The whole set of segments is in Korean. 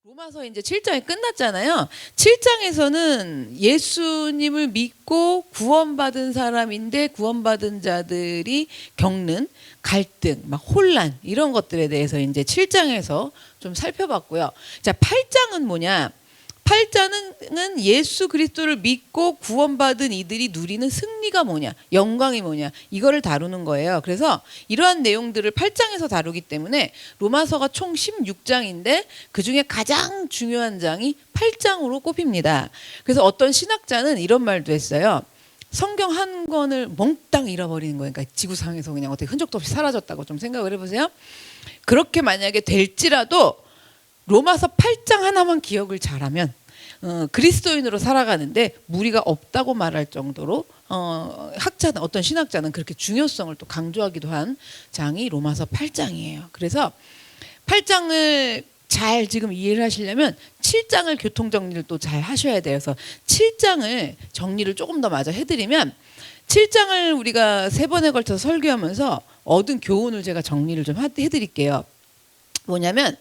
로마서 이제 7장이 끝났잖아요. 7장에서는 예수님을 믿고 구원받은 사람인데 구원받은 자들이 겪는 갈등, 막 혼란 이런 것들에 대해서 이제 7장에서 좀 살펴봤고요. 자, 8장은 뭐냐? 8장은 예수 그리스도를 믿고 구원받은 이들이 누리는 승리가 뭐냐, 영광이 뭐냐, 이거를 다루는 거예요. 그래서 이러한 내용들을 8장에서 다루기 때문에 로마서가 총 16장인데 그중에 가장 중요한 장이 8장으로 꼽힙니다. 그래서 어떤 신학자는 이런 말도 했어요. 성경 한 권을 몽땅 잃어버리는 거예요. 그러니까 지구상에서 그냥 어떻게 흔적도 없이 사라졌다고 좀 생각을 해보세요. 그렇게 만약에 될지라도 로마서 8장 하나만 기억을 잘하면 그리스도인으로 살아가는데 무리가 없다고 말할 정도로 학자는, 어떤 신학자는 그렇게 중요성을 또 강조하기도 한 장이 로마서 8장이에요. 그래서 8장을 잘 지금 이해를 하시려면 7장을 교통정리를 또 잘 하셔야 돼요. 그래서 7장을 정리를 조금 더 마저 해드리면 7장을 우리가 3번에 걸쳐서 설교하면서 얻은 교훈을 제가 정리를 좀 해드릴게요. 뭐냐면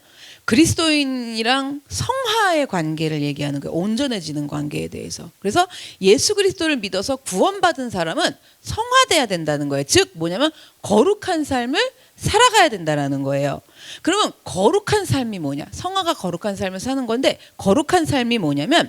그리스도인이랑 성화의 관계를 얘기하는 거예요. 온전해지는 관계에 대해서. 그래서 예수 그리스도를 믿어서 구원받은 사람은 성화돼야 된다는 거예요. 즉 뭐냐면 거룩한 삶을 살아가야 된다는 거예요. 그러면 거룩한 삶이 뭐냐? 성화가 거룩한 삶을 사는 건데 거룩한 삶이 뭐냐면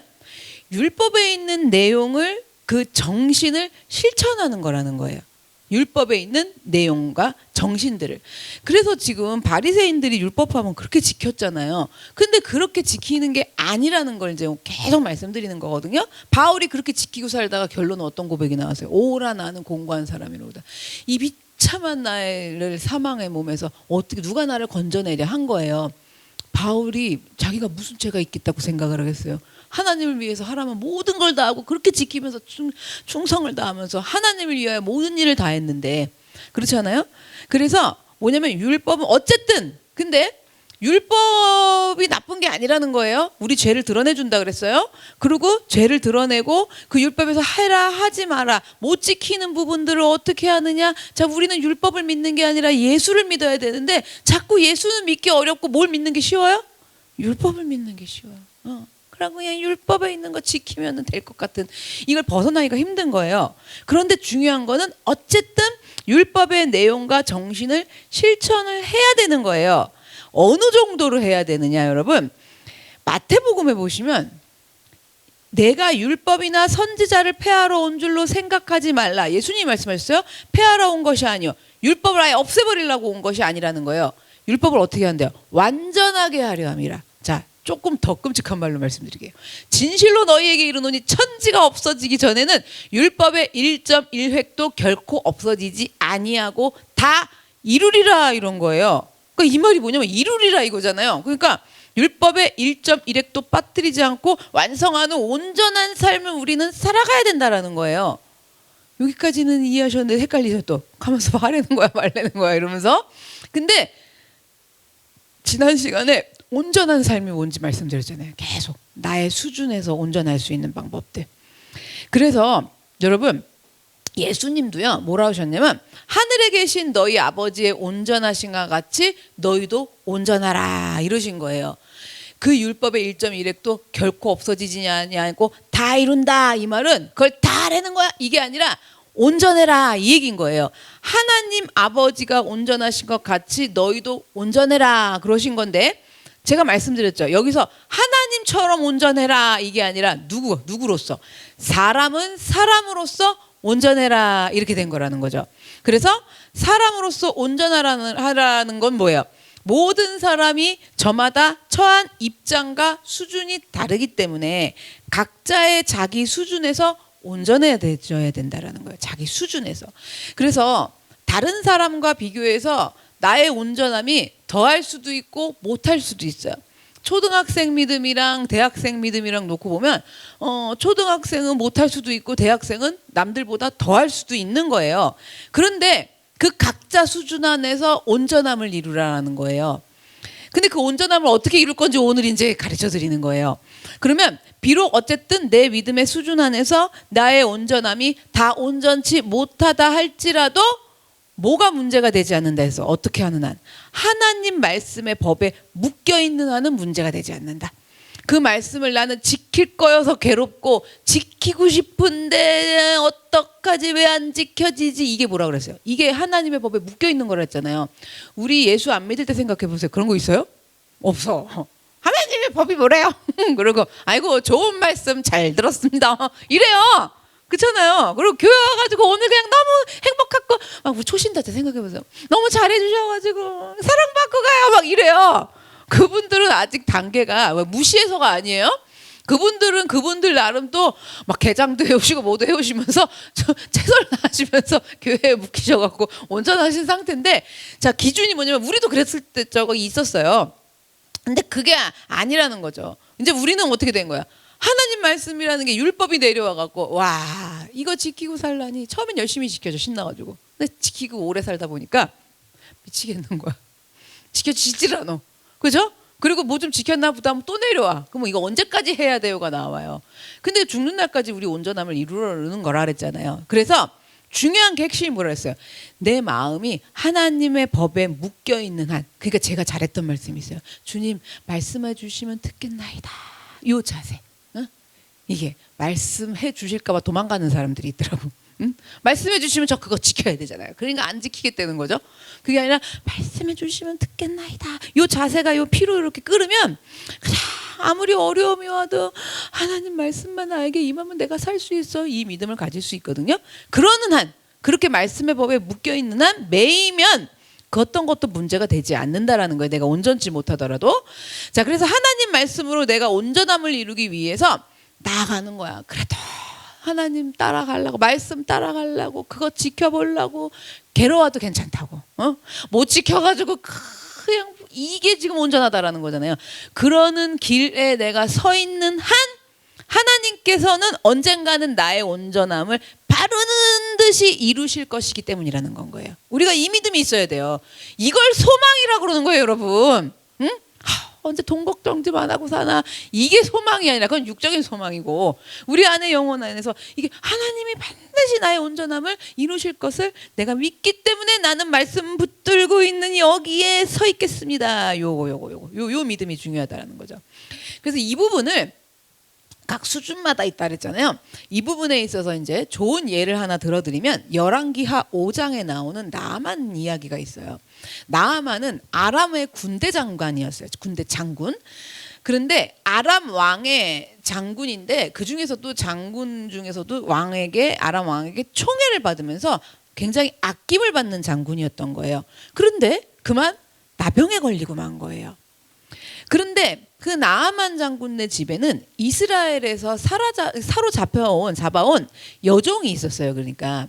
율법에 있는 내용을, 그 정신을 실천하는 거라는 거예요. 율법에 있는 내용과 정신들을. 그래서 지금 바리새인들이 율법하면 그렇게 지켰잖아요. 근데 그렇게 지키는 게 아니라는 걸 이제 계속 말씀드리는 거거든요. 바울이 그렇게 지키고 살다가 결론은 어떤 고백이 나왔어요? 오라 나는 공고한 사람이로다. 이 비참한 나를 사망의 몸에서 어떻게 누가 나를 건져내랴 한 거예요. 바울이 자기가 무슨 죄가 있겠다고 생각을 하겠어요. 하나님을 위해서 하라면 모든 걸 다하고 그렇게 지키면서 충성을 다하면서 하나님을 위하여 모든 일을 다 했는데 그렇지 않아요? 그래서 뭐냐면 율법은 어쨌든, 근데 율법이 나쁜 게 아니라는 거예요. 우리 죄를 드러내준다 그랬어요. 그리고 죄를 드러내고 그 율법에서 해라 하지 마라 못 지키는 부분들을 어떻게 하느냐. 자, 우리는 율법을 믿는 게 아니라 예수를 믿어야 되는데 자꾸 예수는 믿기 어렵고 뭘 믿는 게 쉬워요? 율법을 믿는 게 쉬워요. 그러고 그냥 율법에 있는 거 지키면 될 것 같은, 이걸 벗어나기가 힘든 거예요. 그런데 중요한 거는 어쨌든 율법의 내용과 정신을 실천을 해야 되는 거예요. 어느 정도로 해야 되느냐, 여러분? 마태복음에 보시면 내가 율법이나 선지자를 폐하러 온 줄로 생각하지 말라. 예수님이 말씀하셨어요. 폐하러 온 것이 아니요, 율법을 아예 없애버리려고 온 것이 아니라는 거예요. 율법을 어떻게 한대요? 완전하게 하려 함이라. 자, 조금 더 끔찍한 말로 말씀드릴게요. 진실로 너희에게 이르노니 천지가 없어지기 전에는 율법의 1.1획도 결코 없어지지 아니하고 다 이루리라, 이런 거예요. 그러니까 이 말이 뭐냐면 이루리라 이거잖아요. 그러니까 율법의 1.1획도 빠뜨리지 않고 완성하는 온전한 삶을 우리는 살아가야 된다라는 거예요. 여기까지는 이해하셨는데 헷갈리셨죠? 가면서 하라는 거야 말라는 거야 이러면서. 근데 지난 시간에 온전한 삶이 뭔지 말씀드렸잖아요. 계속 나의 수준에서 온전할 수 있는 방법들. 그래서 여러분, 예수님도요 뭐라 하셨냐면 하늘에 계신 너희 아버지의 온전하신과 같이 너희도 온전하라 이러신 거예요. 그 율법의 1.1획도 결코 없어지지 않고 다 이룬다, 이 말은 그걸 다 하라는 거야 이게 아니라 온전해라 이 얘기인 거예요. 하나님 아버지가 온전하신 것 같이 너희도 온전해라 그러신 건데, 제가 말씀드렸죠. 여기서 하나님처럼 온전해라 이게 아니라 누구로서? 사람은 사람으로서 온전해라 이렇게 된 거라는 거죠. 그래서 사람으로서 온전하라는 건 뭐예요? 모든 사람이 저마다 처한 입장과 수준이 다르기 때문에 각자의 자기 수준에서 온전해져야 된다라는 거예요. 자기 수준에서. 그래서 다른 사람과 비교해서 나의 온전함이 더할 수도 있고 못할 수도 있어요. 초등학생 믿음이랑 대학생 믿음이랑 놓고 보면 초등학생은 못할 수도 있고 대학생은 남들보다 더할 수도 있는 거예요. 그런데 그 각자 수준 안에서 온전함을 이루라는 거예요. 근데 그 온전함을 어떻게 이룰 건지 오늘 이제 가르쳐 드리는 거예요. 그러면 비록 어쨌든 내 믿음의 수준 안에서 나의 온전함이 다 온전치 못하다 할지라도 뭐가 문제가 되지 않는다 해서 어떻게 하는 한? 하나님 말씀의 법에 묶여있는 한은 문제가 되지 않는다. 그 말씀을 나는 지킬 거여서 괴롭고 지키고 싶은데 어떡하지 왜 안 지켜지지 이게 뭐라 그랬어요? 이게 하나님의 법에 묶여 있는 거라 했잖아요. 우리 예수 안 믿을 때 생각해 보세요. 그런 거 있어요? 없어. 하나님의 법이 뭐래요? 그리고 아이고 좋은 말씀 잘 들었습니다. 이래요. 그렇잖아요. 그리고 교회 와가지고 오늘 그냥 너무 행복하고 막 초신자 때 생각해 보세요. 너무 잘해주셔가지고 사랑받고 가요. 막 이래요. 그분들은 아직 단계가 무시해서가 아니에요. 그분들은 그분들 나름 또 막 개장도 해오시고 뭐도 해오시면서 채설 하시면서 교회에 묵히셔갖고 온전하신 상태인데 자 기준이 뭐냐면 우리도 그랬을 때 저거 있었어요. 근데 그게 아니라는 거죠. 이제 우리는 어떻게 된 거야? 하나님 말씀이라는 게 율법이 내려와갖고 와 이거 지키고 살라니 처음엔 열심히 지켜줘 신나가지고 근데 지키고 오래 살다 보니까 미치겠는 거야. 지켜지질 않아. 그죠? 그리고 뭐 좀 지켰나 보다 하면 또 내려와. 그럼 이거 언제까지 해야 돼요가 나와요. 근데 죽는 날까지 우리 온전함을 이루려는 거라 그랬잖아요. 그래서 중요한 게 핵심이 뭐라 했어요? 내 마음이 하나님의 법에 묶여 있는 한 그러니까 제가 잘했던 말씀이 있어요. 주님 말씀해 주시면 듣겠나이다. 요 자세. 응? 이게 말씀해 주실까 봐 도망가는 사람들이 있더라고. 응? 말씀해 주시면 저 그거 지켜야 되잖아요. 그러니까 안 지키겠다는 거죠. 그게 아니라 말씀해 주시면 듣겠나이다. 요 자세가 요 피로 이렇게 끓으면 그냥 아무리 어려움이 와도 하나님 말씀만 나에게 임하면 내가 살 수 있어. 이 믿음을 가질 수 있거든요. 그러는 한 그렇게 말씀의 법에 묶여 있는 한 매이면 그 어떤 것도 문제가 되지 않는다라는 거예요. 내가 온전치 못하더라도. 자, 그래서 하나님 말씀으로 내가 온전함을 이루기 위해서 나아가는 거야. 그래도 하나님 따라가려고 말씀 따라가려고 그거 지켜보려고 괴로워도 괜찮다고 못 지켜가지고 그냥 이게 지금 온전하다라는 거잖아요. 그러는 길에 내가 서 있는 한 하나님께서는 언젠가는 나의 온전함을 바르는 듯이 이루실 것이기 때문이라는 건 거예요. 우리가 이 믿음이 있어야 돼요. 이걸 소망이라고 그러는 거예요 여러분. 응? 언제 돈 걱정 좀 안 하고 사나 이게 소망이 아니라 그건 육적인 소망이고 우리 안에 영혼 안에서 이게 하나님이 반드시 나의 온전함을 이루실 것을 내가 믿기 때문에 나는 말씀 붙들고 있는 여기에 서 있겠습니다. 요 믿음이 중요하다는 거죠. 그래서 이 부분을 각 수준마다 있다 그랬잖아요. 이 부분에 있어서 이제 좋은 예를 하나 들어드리면 열왕기하 5장에 나오는 나아만 이야기가 있어요. 나아만은 아람의 군대 장관이었어요. 군대 장군. 그런데 아람 왕의 장군인데 그 중에서도 장군 중에서도 아람 왕에게 총애를 받으면서 굉장히 아낌을 받는 장군이었던 거예요. 그런데 그만 나병에 걸리고 만 거예요. 그런데 그 나아만 장군네 집에는 이스라엘에서 잡아온 여종이 있었어요. 그러니까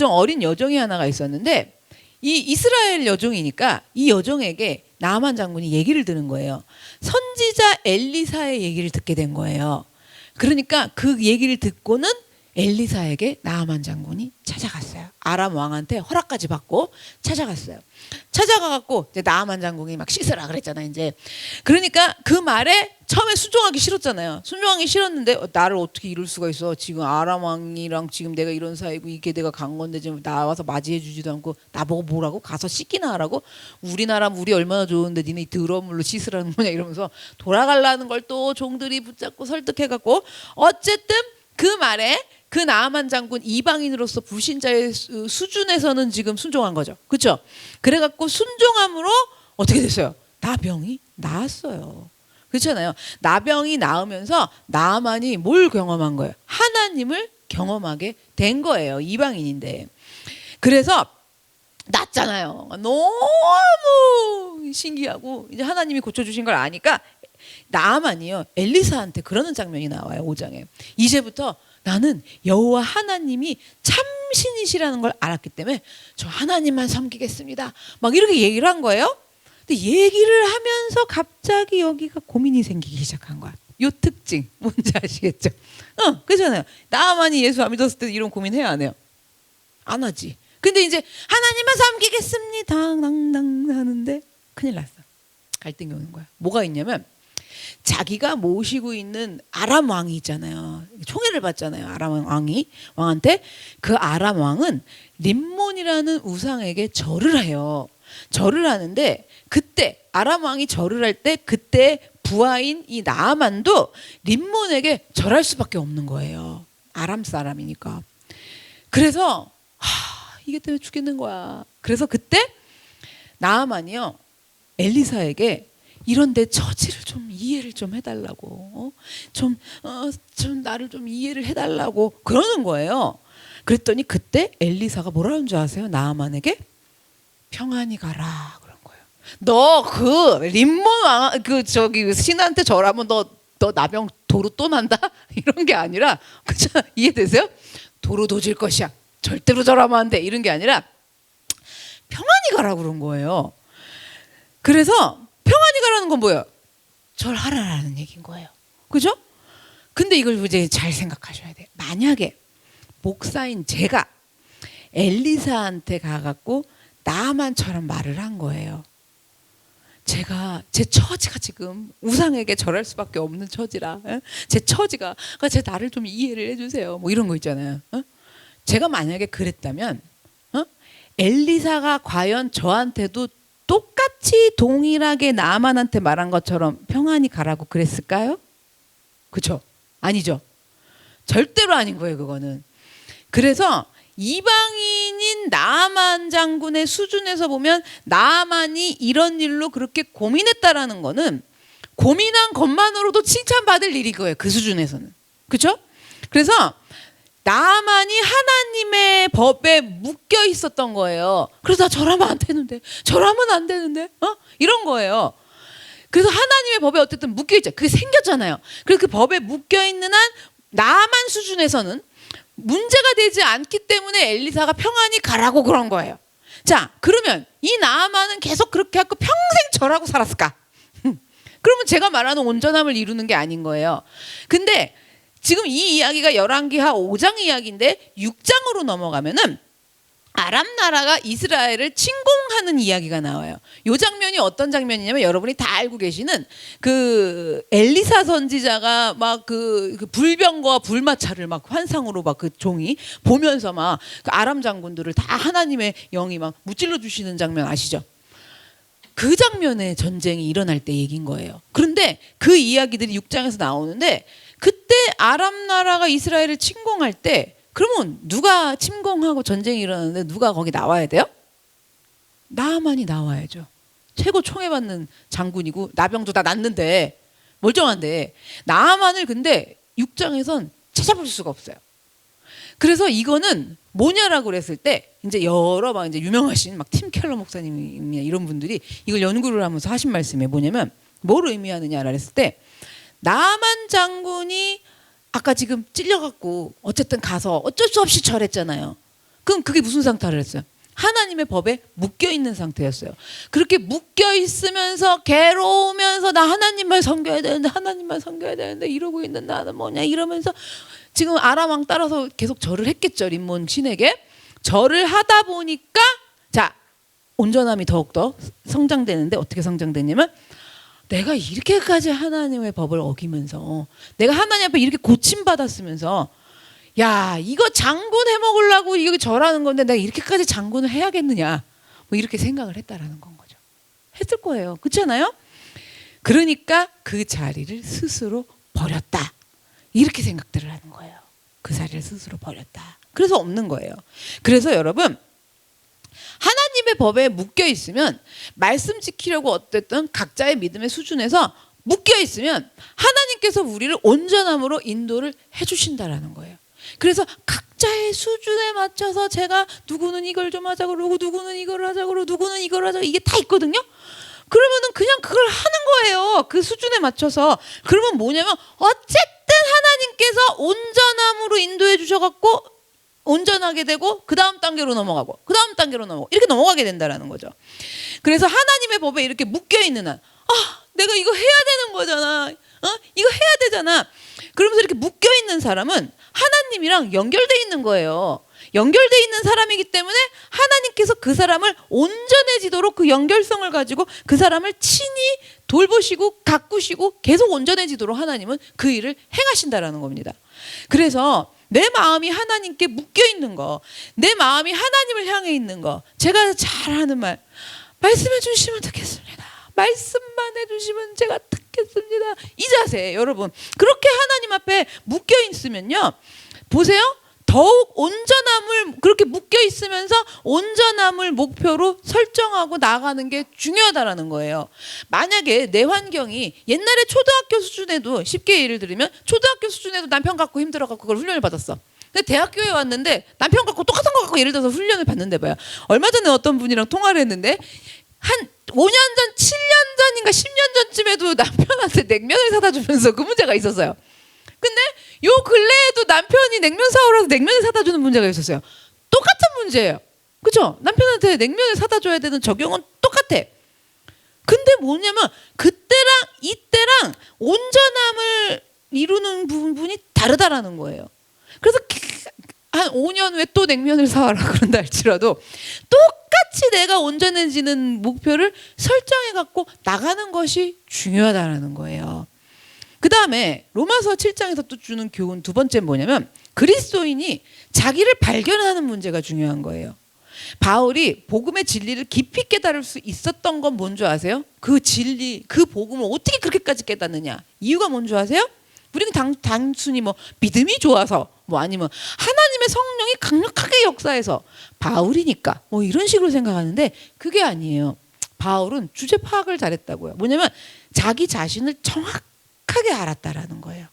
어린 여종이 하나가 있었는데 이 이스라엘 여종이니까 이 여종에게 나아만 장군이 얘기를 들은 거예요. 선지자 엘리사의 얘기를 듣게 된 거예요. 그러니까 그 얘기를 듣고는 엘리사에게 나아만 장군이 찾아갔어요. 아람 왕한테 허락까지 받고 찾아갔어요. 찾아가갖고 이제 나아만 장군이 막 씻으라 그랬잖아요. 이제 그러니까 그 말에 처음에 순종하기 싫었잖아요. 순종하기 싫었는데 나를 어떻게 이룰 수가 있어? 지금 아람 왕이랑 지금 내가 이런 사이고 이게 내가 간 건데 지금 나와서 맞이해주지도 않고 나보고 뭐라고 가서 씻기나 하라고? 우리나라 물이 얼마나 좋은데 니네 더러운 물로 씻으라는 거냐 이러면서 돌아가려는 걸 또 종들이 붙잡고 설득해갖고 어쨌든 그 말에 그 나아만 장군 이방인으로서 불신자의 수준에서는 지금 순종한 거죠. 그렇죠? 그래갖고 순종함으로 어떻게 됐어요? 나병이 나았어요. 그렇잖아요. 나병이 나으면서 나아만이 뭘 경험한 거예요? 하나님을 경험하게 된 거예요. 이방인인데. 그래서 낫잖아요. 너무 신기하고 이제 하나님이 고쳐주신 걸 아니까 나아만이요 엘리사한테 그러는 장면이 나와요. 5장에. 이제부터 나는 여호와 하나님이 참신이시라는 걸 알았기 때문에 저 하나님만 섬기겠습니다. 막 이렇게 얘기를 한 거예요. 근데 얘기를 하면서 갑자기 여기가 고민이 생기기 시작한 거야. 요 특징 뭔지 아시겠죠? 그렇잖아요. 나아만이 예수 안 믿었을 때 이런 고민 해야 안 해요? 안 하지. 근데 이제 하나님만 섬기겠습니다 당당 하는데 큰일 났어. 갈등이 오는 거야. 뭐가 있냐면 자기가 모시고 있는 아람 왕이 있잖아요. 총애를 받잖아요. 아람 왕한테. 그 아람 왕은 림몬이라는 우상에게 절을 해요. 절을 하는데 그때 아람 왕이 절을 할 때 그때 부하인 이 나아만도 림몬에게 절할 수밖에 없는 거예요. 아람 사람이니까. 그래서 이게 때문에 죽겠는 거야. 그래서 그때 나아만이요, 엘리사에게 이런데 처지를 좀 이해를 좀 해달라고, 좀 나를 좀 이해를 해달라고 그러는 거예요. 그랬더니 그때 엘리사가 뭐라는 줄 아세요? 나아만에게 평안히 가라 그런 거예요. 너 그 림몬 왕 그 저기 신한테 절하면 너 나병 도로 또 난다 이런 게 아니라, 그죠? 이해되세요? 도로 도질 것이야. 절대로 절하면 안 돼. 이런 게 아니라 평안히 가라 그런 거예요. 그래서 평안히 가라는 건 뭐예요? 절하라라는 얘기인 거예요. 그죠? 근데 이걸 이제 잘 생각하셔야 돼요. 만약에 목사인 제가 엘리사한테 가갖고 나만처럼 말을 한 거예요. 제가 제 처지가 지금 우상에게 절할 수밖에 없는 처지라, 제 처지가, 그러니까 제 나를 좀 이해를 해주세요. 뭐 이런 거 있잖아요. 제가 만약에 그랬다면, 엘리사가 과연 저한테도 똑같이 동일하게 나만한테 말한 것처럼 평안히 가라고 그랬을까요? 그렇죠? 아니죠. 절대로 아닌 거예요, 그거는. 그래서 이방인인 나아만 장군의 수준에서 보면 나아만이 이런 일로 그렇게 고민했다라는 거는 고민한 것만으로도 칭찬받을 일인 거예요, 그 수준에서는. 그렇죠? 그래서 나아만이 하나님의 법에 묶여 있었던 거예요. 그래서 나 절하면 안 되는데, 절하면 안 되는데, 이런 거예요. 그래서 하나님의 법에 어쨌든 묶여 있죠. 그게 생겼잖아요. 그래서 그 법에 묶여 있는 한 나아만 수준에서는 문제가 되지 않기 때문에 엘리사가 평안히 가라고 그런 거예요. 자, 그러면 이 나아만은 계속 그렇게 하고 평생 절하고 살았을까? 그러면 제가 말하는 온전함을 이루는 게 아닌 거예요. 근데 지금 이 이야기가 열왕기하 5장 이야기인데 6장으로 넘어가면은 아람 나라가 이스라엘을 침공하는 이야기가 나와요. 이 장면이 어떤 장면이냐면 여러분이 다 알고 계시는 그 엘리사 선지자가 막 그 불병거와 불마차를 막 환상으로 막 그 종이 보면서 막 그 아람 장군들을 다 하나님의 영이 막 무찔러 주시는 장면 아시죠? 그 장면의 전쟁이 일어날 때 얘기인 거예요. 그런데 그 이야기들이 6장에서 나오는데 그때 아람 나라가 이스라엘을 침공할 때 그러면 누가 침공하고 전쟁이 일어나는데 누가 거기 나와야 돼요? 나아만이 나와야죠. 최고 총애받는 장군이고 나병도 다 났는데 멀쩡한데 나아만을 근데 6장에선 찾아볼 수가 없어요. 그래서 이거는 뭐냐라고 그랬을 때 이제 여러 막 이제 유명하신 막 팀 켈러 목사님이나 이런 분들이 이걸 연구를 하면서 하신 말씀이 뭐냐면 뭘 의미하느냐라 했을 때 나아만 장군이 아까 지금 찔려갖고 어쨌든 가서 어쩔 수 없이 절했잖아요. 그럼 그게 무슨 상태를 했어요? 하나님의 법에 묶여있는 상태였어요. 그렇게 묶여있으면서 괴로우면서 나 하나님만 섬겨야 되는데 하나님만 섬겨야 되는데 이러고 있는 나는 뭐냐 이러면서 지금 아람 왕 따라서 계속 절을 했겠죠. 림몬 신에게. 절을 하다 보니까 자 온전함이 더욱더 성장되는데 어떻게 성장되냐면 내가 이렇게까지 하나님의 법을 어기면서 내가 하나님 앞에 이렇게 고침받았으면서 야 이거 장군 해먹으려고 이거 절하는 건데 내가 이렇게까지 장군을 해야겠느냐 뭐 이렇게 생각을 했다라는 건 거죠. 했을 거예요. 그렇잖아요? 그러니까 그 자리를 스스로 버렸다. 이렇게 생각들을 하는 거예요. 그 자리를 스스로 버렸다. 그래서 없는 거예요. 그래서 여러분 하나님의 법에 묶여 있으면 말씀 지키려고 어쨌든 각자의 믿음의 수준에서 묶여 있으면 하나님께서 우리를 온전함으로 인도를 해주신다라는 거예요. 그래서 각자의 수준에 맞춰서 제가 누구는 이걸 좀 하자 그러고 누구는 이걸 하자 그러고 누구는 이걸 하자 이게 다 있거든요. 그러면은 그냥 그걸 하는 거예요. 그 수준에 맞춰서. 그러면 뭐냐면 어쨌든 하나님께서 온전함으로 인도해 주셔갖고 온전하게 되고 그 다음 단계로 넘어가고 그 다음 단계로 넘어가고 이렇게 넘어가게 된다라는 거죠. 그래서 하나님의 법에 이렇게 묶여있는 한 내가 이거 해야 되는 거잖아. 이거 해야 되잖아. 그러면서 이렇게 묶여있는 사람은 하나님이랑 연결돼 있는 거예요. 연결돼 있는 사람이기 때문에 하나님께서 그 사람을 온전해지도록 그 연결성을 가지고 그 사람을 친히 돌보시고 가꾸시고 계속 온전해지도록 하나님은 그 일을 행하신다라는 겁니다. 그래서 내 마음이 하나님께 묶여 있는 거, 내 마음이 하나님을 향해 있는 거, 제가 잘하는 말씀해 주시면 듣겠습니다. 말씀만 해주시면 제가 듣겠습니다. 않겠습니다. 이 자세, 여러분. 그렇게 하나님 앞에 묶여 있으면요, 보세요. 더욱 온전함을, 그렇게 묶여 있으면서 온전함을 목표로 설정하고 나가는 게 중요하다라는 거예요. 만약에 내 환경이 옛날에 초등학교 수준에도, 쉽게 예를 들면 초등학교 수준에도 남편 갖고 힘들어갖고 그걸 훈련을 받았어. 근데 대학교에 왔는데 남편 갖고 똑같은 거 갖고 예를 들어서 훈련을 받는데 봐요. 얼마 전에 어떤 분이랑 통화를 했는데 한 5년 전, 7년 전인가 10년 전쯤에도 남편한테 냉면을 사다 주면서 그 문제가 있었어요. 근데 요 근래에도 남편이 냉면 사오라고 냉면을 사다 주는 문제가 있었어요. 똑같은 문제예요. 그렇죠? 남편한테 냉면을 사다 줘야 되는 적용은 똑같아. 근데 뭐냐면 그때랑 이때랑 온전함을 이루는 부분이 다르다라는 거예요. 그래서 한 5년 후에 또 냉면을 사와라 그런다 할지라도 똑같이 내가 온전해지는 목표를 설정해 갖고 나가는 것이 중요하다라는 거예요. 그 다음에 로마서 7장에서 또 주는 교훈 두 번째는 뭐냐면 그리스도인이 자기를 발견하는 문제가 중요한 거예요. 바울이 복음의 진리를 깊이 깨달을 수 있었던 건 뭔 줄 아세요? 그 진리, 그 복음을 어떻게 그렇게까지 깨닫느냐? 이유가 뭔 줄 아세요? 우리는 단순히 뭐 믿음이 좋아서 뭐 아니면 하나님의 성령이 강력하게 역사해서 바울이니까 뭐 이런 식으로 생각하는데 그게 아니에요. 바울은 주제 파악을 잘했다고요. 뭐냐면 자기 자신을 정확하게 알았다라는 거예요.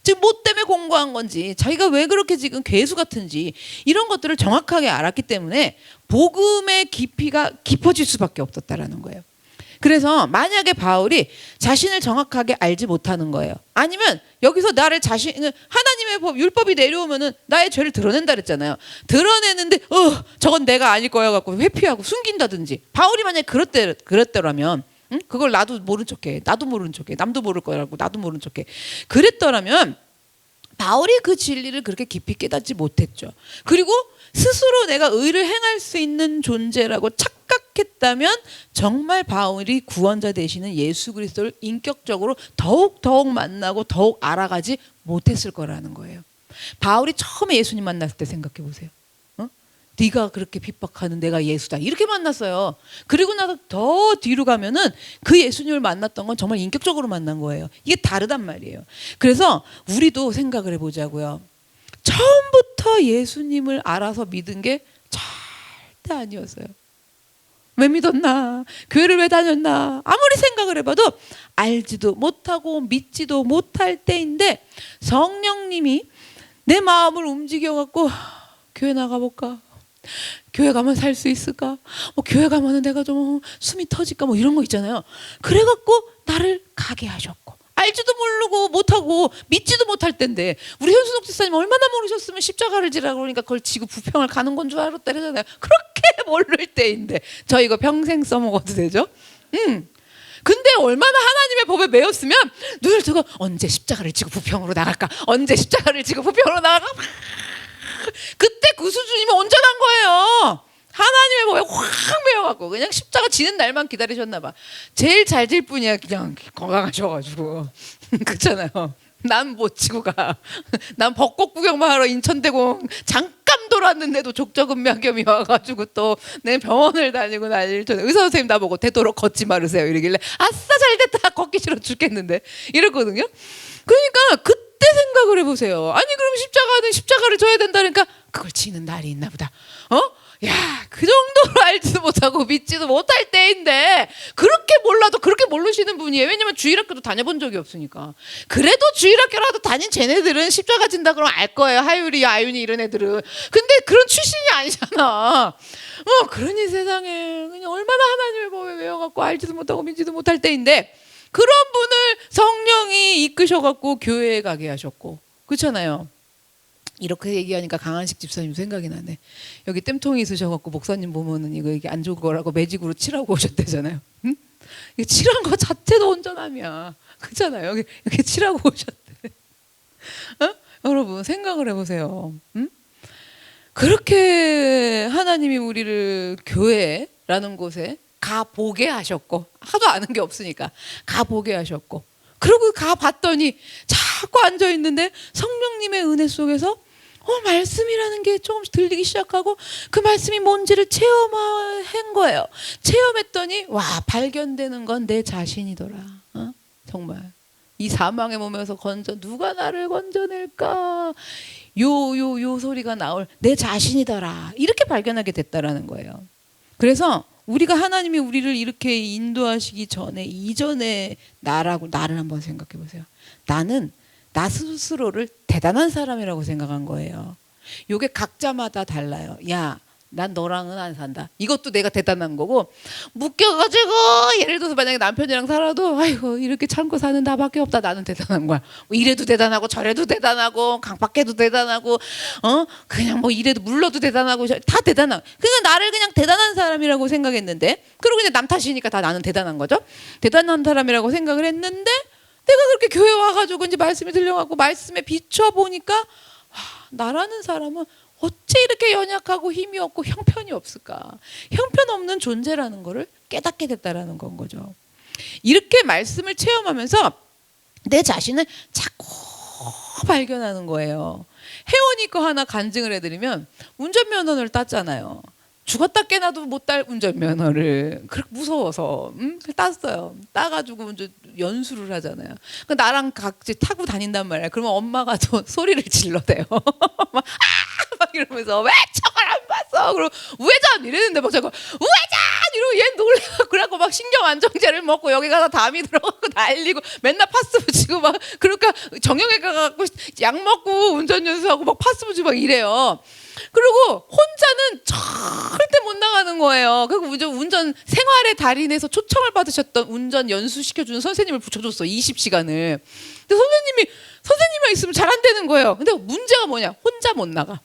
즉 뭐 때문에 공부한 건지, 자기가 왜 그렇게 지금 괴수 같은지 이런 것들을 정확하게 알았기 때문에 복음의 깊이가 깊어질 수밖에 없었다라는 거예요. 그래서 만약에 바울이 자신을 정확하게 알지 못하는 거예요. 아니면 여기서 나를 자신을 하나님의 법, 율법이 내려오면은 나의 죄를 드러낸다 그랬잖아요. 드러내는데 저건 내가 아닐 거야 갖고 회피하고 숨긴다든지. 바울이 만약에 그랬더라면 그걸 나도 모른 척해. 나도 모른 척해. 남도 모를 거라고 나도 모른 척해. 그랬더라면 바울이 그 진리를 그렇게 깊이 깨닫지 못했죠. 그리고 스스로 내가 의를 행할 수 있는 존재라고 착각했다면 정말 바울이 구원자 되시는 예수 그리스도를 인격적으로 더욱 만나고 더욱 알아가지 못했을 거라는 거예요. 바울이 처음에 예수님 만났을 때 생각해 보세요. 네가 그렇게 핍박하는 내가 예수다 이렇게 만났어요. 그리고 나서 더 뒤로 가면은 그 예수님을 만났던 건 정말 인격적으로 만난 거예요. 이게 다르단 말이에요. 그래서 우리도 생각을 해보자고요. 처음부터 예수님을 알아서 믿은 게 절대 아니었어요. 왜 믿었나? 교회를 왜 다녔나? 아무리 생각을 해봐도 알지도 못하고 믿지도 못할 때인데 성령님이 내 마음을 움직여갖고 교회 나가볼까? 교회 가면 살 수 있을까? 교회 가면 내가 좀 숨이 터질까? 이런 거 있잖아요. 그래갖고 나를 가게 하셨고 알지도 모르고 못하고 믿지도 못할 때인데 우리 현순옥 집사님 얼마나 모르셨으면 십자가를 지라고 그러니까 그걸 지고 부평을 가는 건 줄 알았다 그러잖아요. 그렇게 모를 때인데 저 이거 평생 써먹어도 되죠? 근데 얼마나 하나님의 법에 매였으면 눈을 뜨고 언제 십자가를 지고 부평으로 나갈까? 언제 십자가를 지고 부평으로 나갈까? 그때 그 수준이면 온전한 거예요. 하나님의 법에 확 매여갖고 그냥 십자가 지는 날만 기다리셨나 봐. 제일 잘 질 뿐이야. 그냥 건강하셔가지고 그렇잖아요. 난 못 지고 가. 난 벚꽃 구경만 하러 인천대공 잠깐 돌았는데도 족저근막염이 와가지고 또 내 병원을 다니고 난리를 쳤네. 의사 선생님 나보고 되도록 걷지 말으세요 이러길래 아싸 잘됐다 걷기 싫어 죽겠는데 이랬거든요. 그러니까 그때 생각을 해보세요. 아니 그럼 십자가는 십자가를 져야 된다니까 그걸 지는 날이 있나 보다. 야, 그 정도로 알지도 못하고 믿지도 못할 때인데 그렇게 몰라도 그렇게 모르시는 분이에요. 왜냐면 주일학교도 다녀본 적이 없으니까. 그래도 주일학교라도 다닌 쟤네들은 십자가 진다 그러면 알 거예요. 하율이, 아윤이 이런 애들은. 근데 그런 출신이 아니잖아. 그러니 세상에 그냥 얼마나 하나님의 법에 외워갖고 알지도 못하고 믿지도 못할 때인데 그런 분을 성령이 이끄셔갖고 교회에 가게 하셨고 그렇잖아요. 이렇게 얘기하니까 강한식 집사님 생각이 나네. 여기 땜통이 있으셔갖고 목사님 보면은 이게 안 좋을 거라고 매직으로 칠하고 오셨대잖아요. 응? 이게 칠한 거 자체도 온전함이야. 그렇잖아요. 여기 칠하고 오셨대. 여러분 생각을 해보세요. 응? 그렇게 하나님이 우리를 교회라는 곳에 가보게 하셨고 하도 아는 게 없으니까 가보게 하셨고 그리고 가봤더니 자꾸 앉아있는데 성령님의 은혜 속에서 말씀이라는 게 조금씩 들리기 시작하고 그 말씀이 뭔지를 체험한 거예요. 체험했더니 와 발견되는 건 내 자신이더라. 정말. 이 사망의 몸에서 누가 나를 건져낼까? 요 소리가 나올 내 자신이더라. 이렇게 발견하게 됐다라는 거예요. 그래서 우리가 하나님이 우리를 이렇게 인도하시기 전에 이전에 나를 한번 생각해 보세요. 나는 나 스스로를 대단한 사람이라고 생각한 거예요. 요게 각자마다 달라요. 야, 난 너랑은 안 산다. 이것도 내가 대단한 거고, 묶여가지고 예를 들어서 만약에 남편이랑 살아도 아이고 이렇게 참고 사는 나밖에 없다. 나는 대단한 거야. 뭐 이래도 대단하고 저래도 대단하고 강밖에도 대단하고 그냥 뭐 이래도 물러도 대단하고 다 대단하고, 그냥 나를 그냥 대단한 사람이라고 생각했는데, 그리고 이제 남 탓이니까 다 나는 대단한 거죠. 대단한 사람이라고 생각을 했는데, 내가 그렇게 교회 와가지고 이제 말씀이 들려갖고 말씀에 비춰보니까 나라는 사람은 어째 이렇게 연약하고 힘이 없고 형편이 없을까? 형편없는 존재라는 거를 깨닫게 됐다라는 건 거죠. 이렇게 말씀을 체험하면서 내 자신을 자꾸 발견하는 거예요. 혜원이 거 하나 간증을 해드리면, 운전면허를 땄잖아요. 죽었다 깨나도 못 딸 운전면허를 그렇게 무서워서 땄어요. 따가지고 이제 연수를 하잖아요. 그 나랑 같이 타고 다닌단 말이야. 그러면 엄마가 저 소리를 질러대요. 막 이러면서 왜 저걸 안 봤어? 그리고 우회전 이랬는데 막 자꾸 우회전 이러고 얘 놀래고, 그래갖고 막 신경 안정제를 먹고 여기 가서 담이 들어가고 난리고 맨날 파스 붙이고 막, 그러니까 정형외과 가갖고 약 먹고 운전 연수하고 막 파스 붙이고 막 이래요. 그리고 혼자는 절대 못 나가는 거예요. 그리고 운전 생활의 달인에서 초청을 받으셨던 운전 연수 시켜주는 선생님을 붙여줬어. 20시간을. 근데 선생님만 있으면 잘 안 되는 거예요. 근데 문제가 뭐냐? 혼자 못 나가.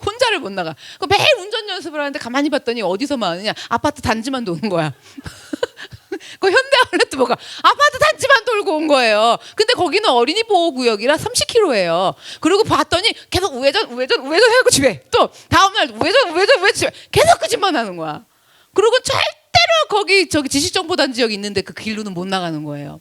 혼자를 못 나가. 매일 운전 연습을 하는데 가만히 봤더니 어디서만 하느냐? 아파트 단지만 도는 거야. 그 현대 아울렛도 뭐가 아파트 단지만 돌고 온 거예요. 근데 거기는 어린이 보호구역이라 30km예요. 그리고 봤더니 계속 우회전 해고 집에, 또 다음날 우회전 집에, 계속 그 집만 하는 거야. 그리고 절대로 거기 지식정보단 지역이 있는데 그 길로는 못 나가는 거예요.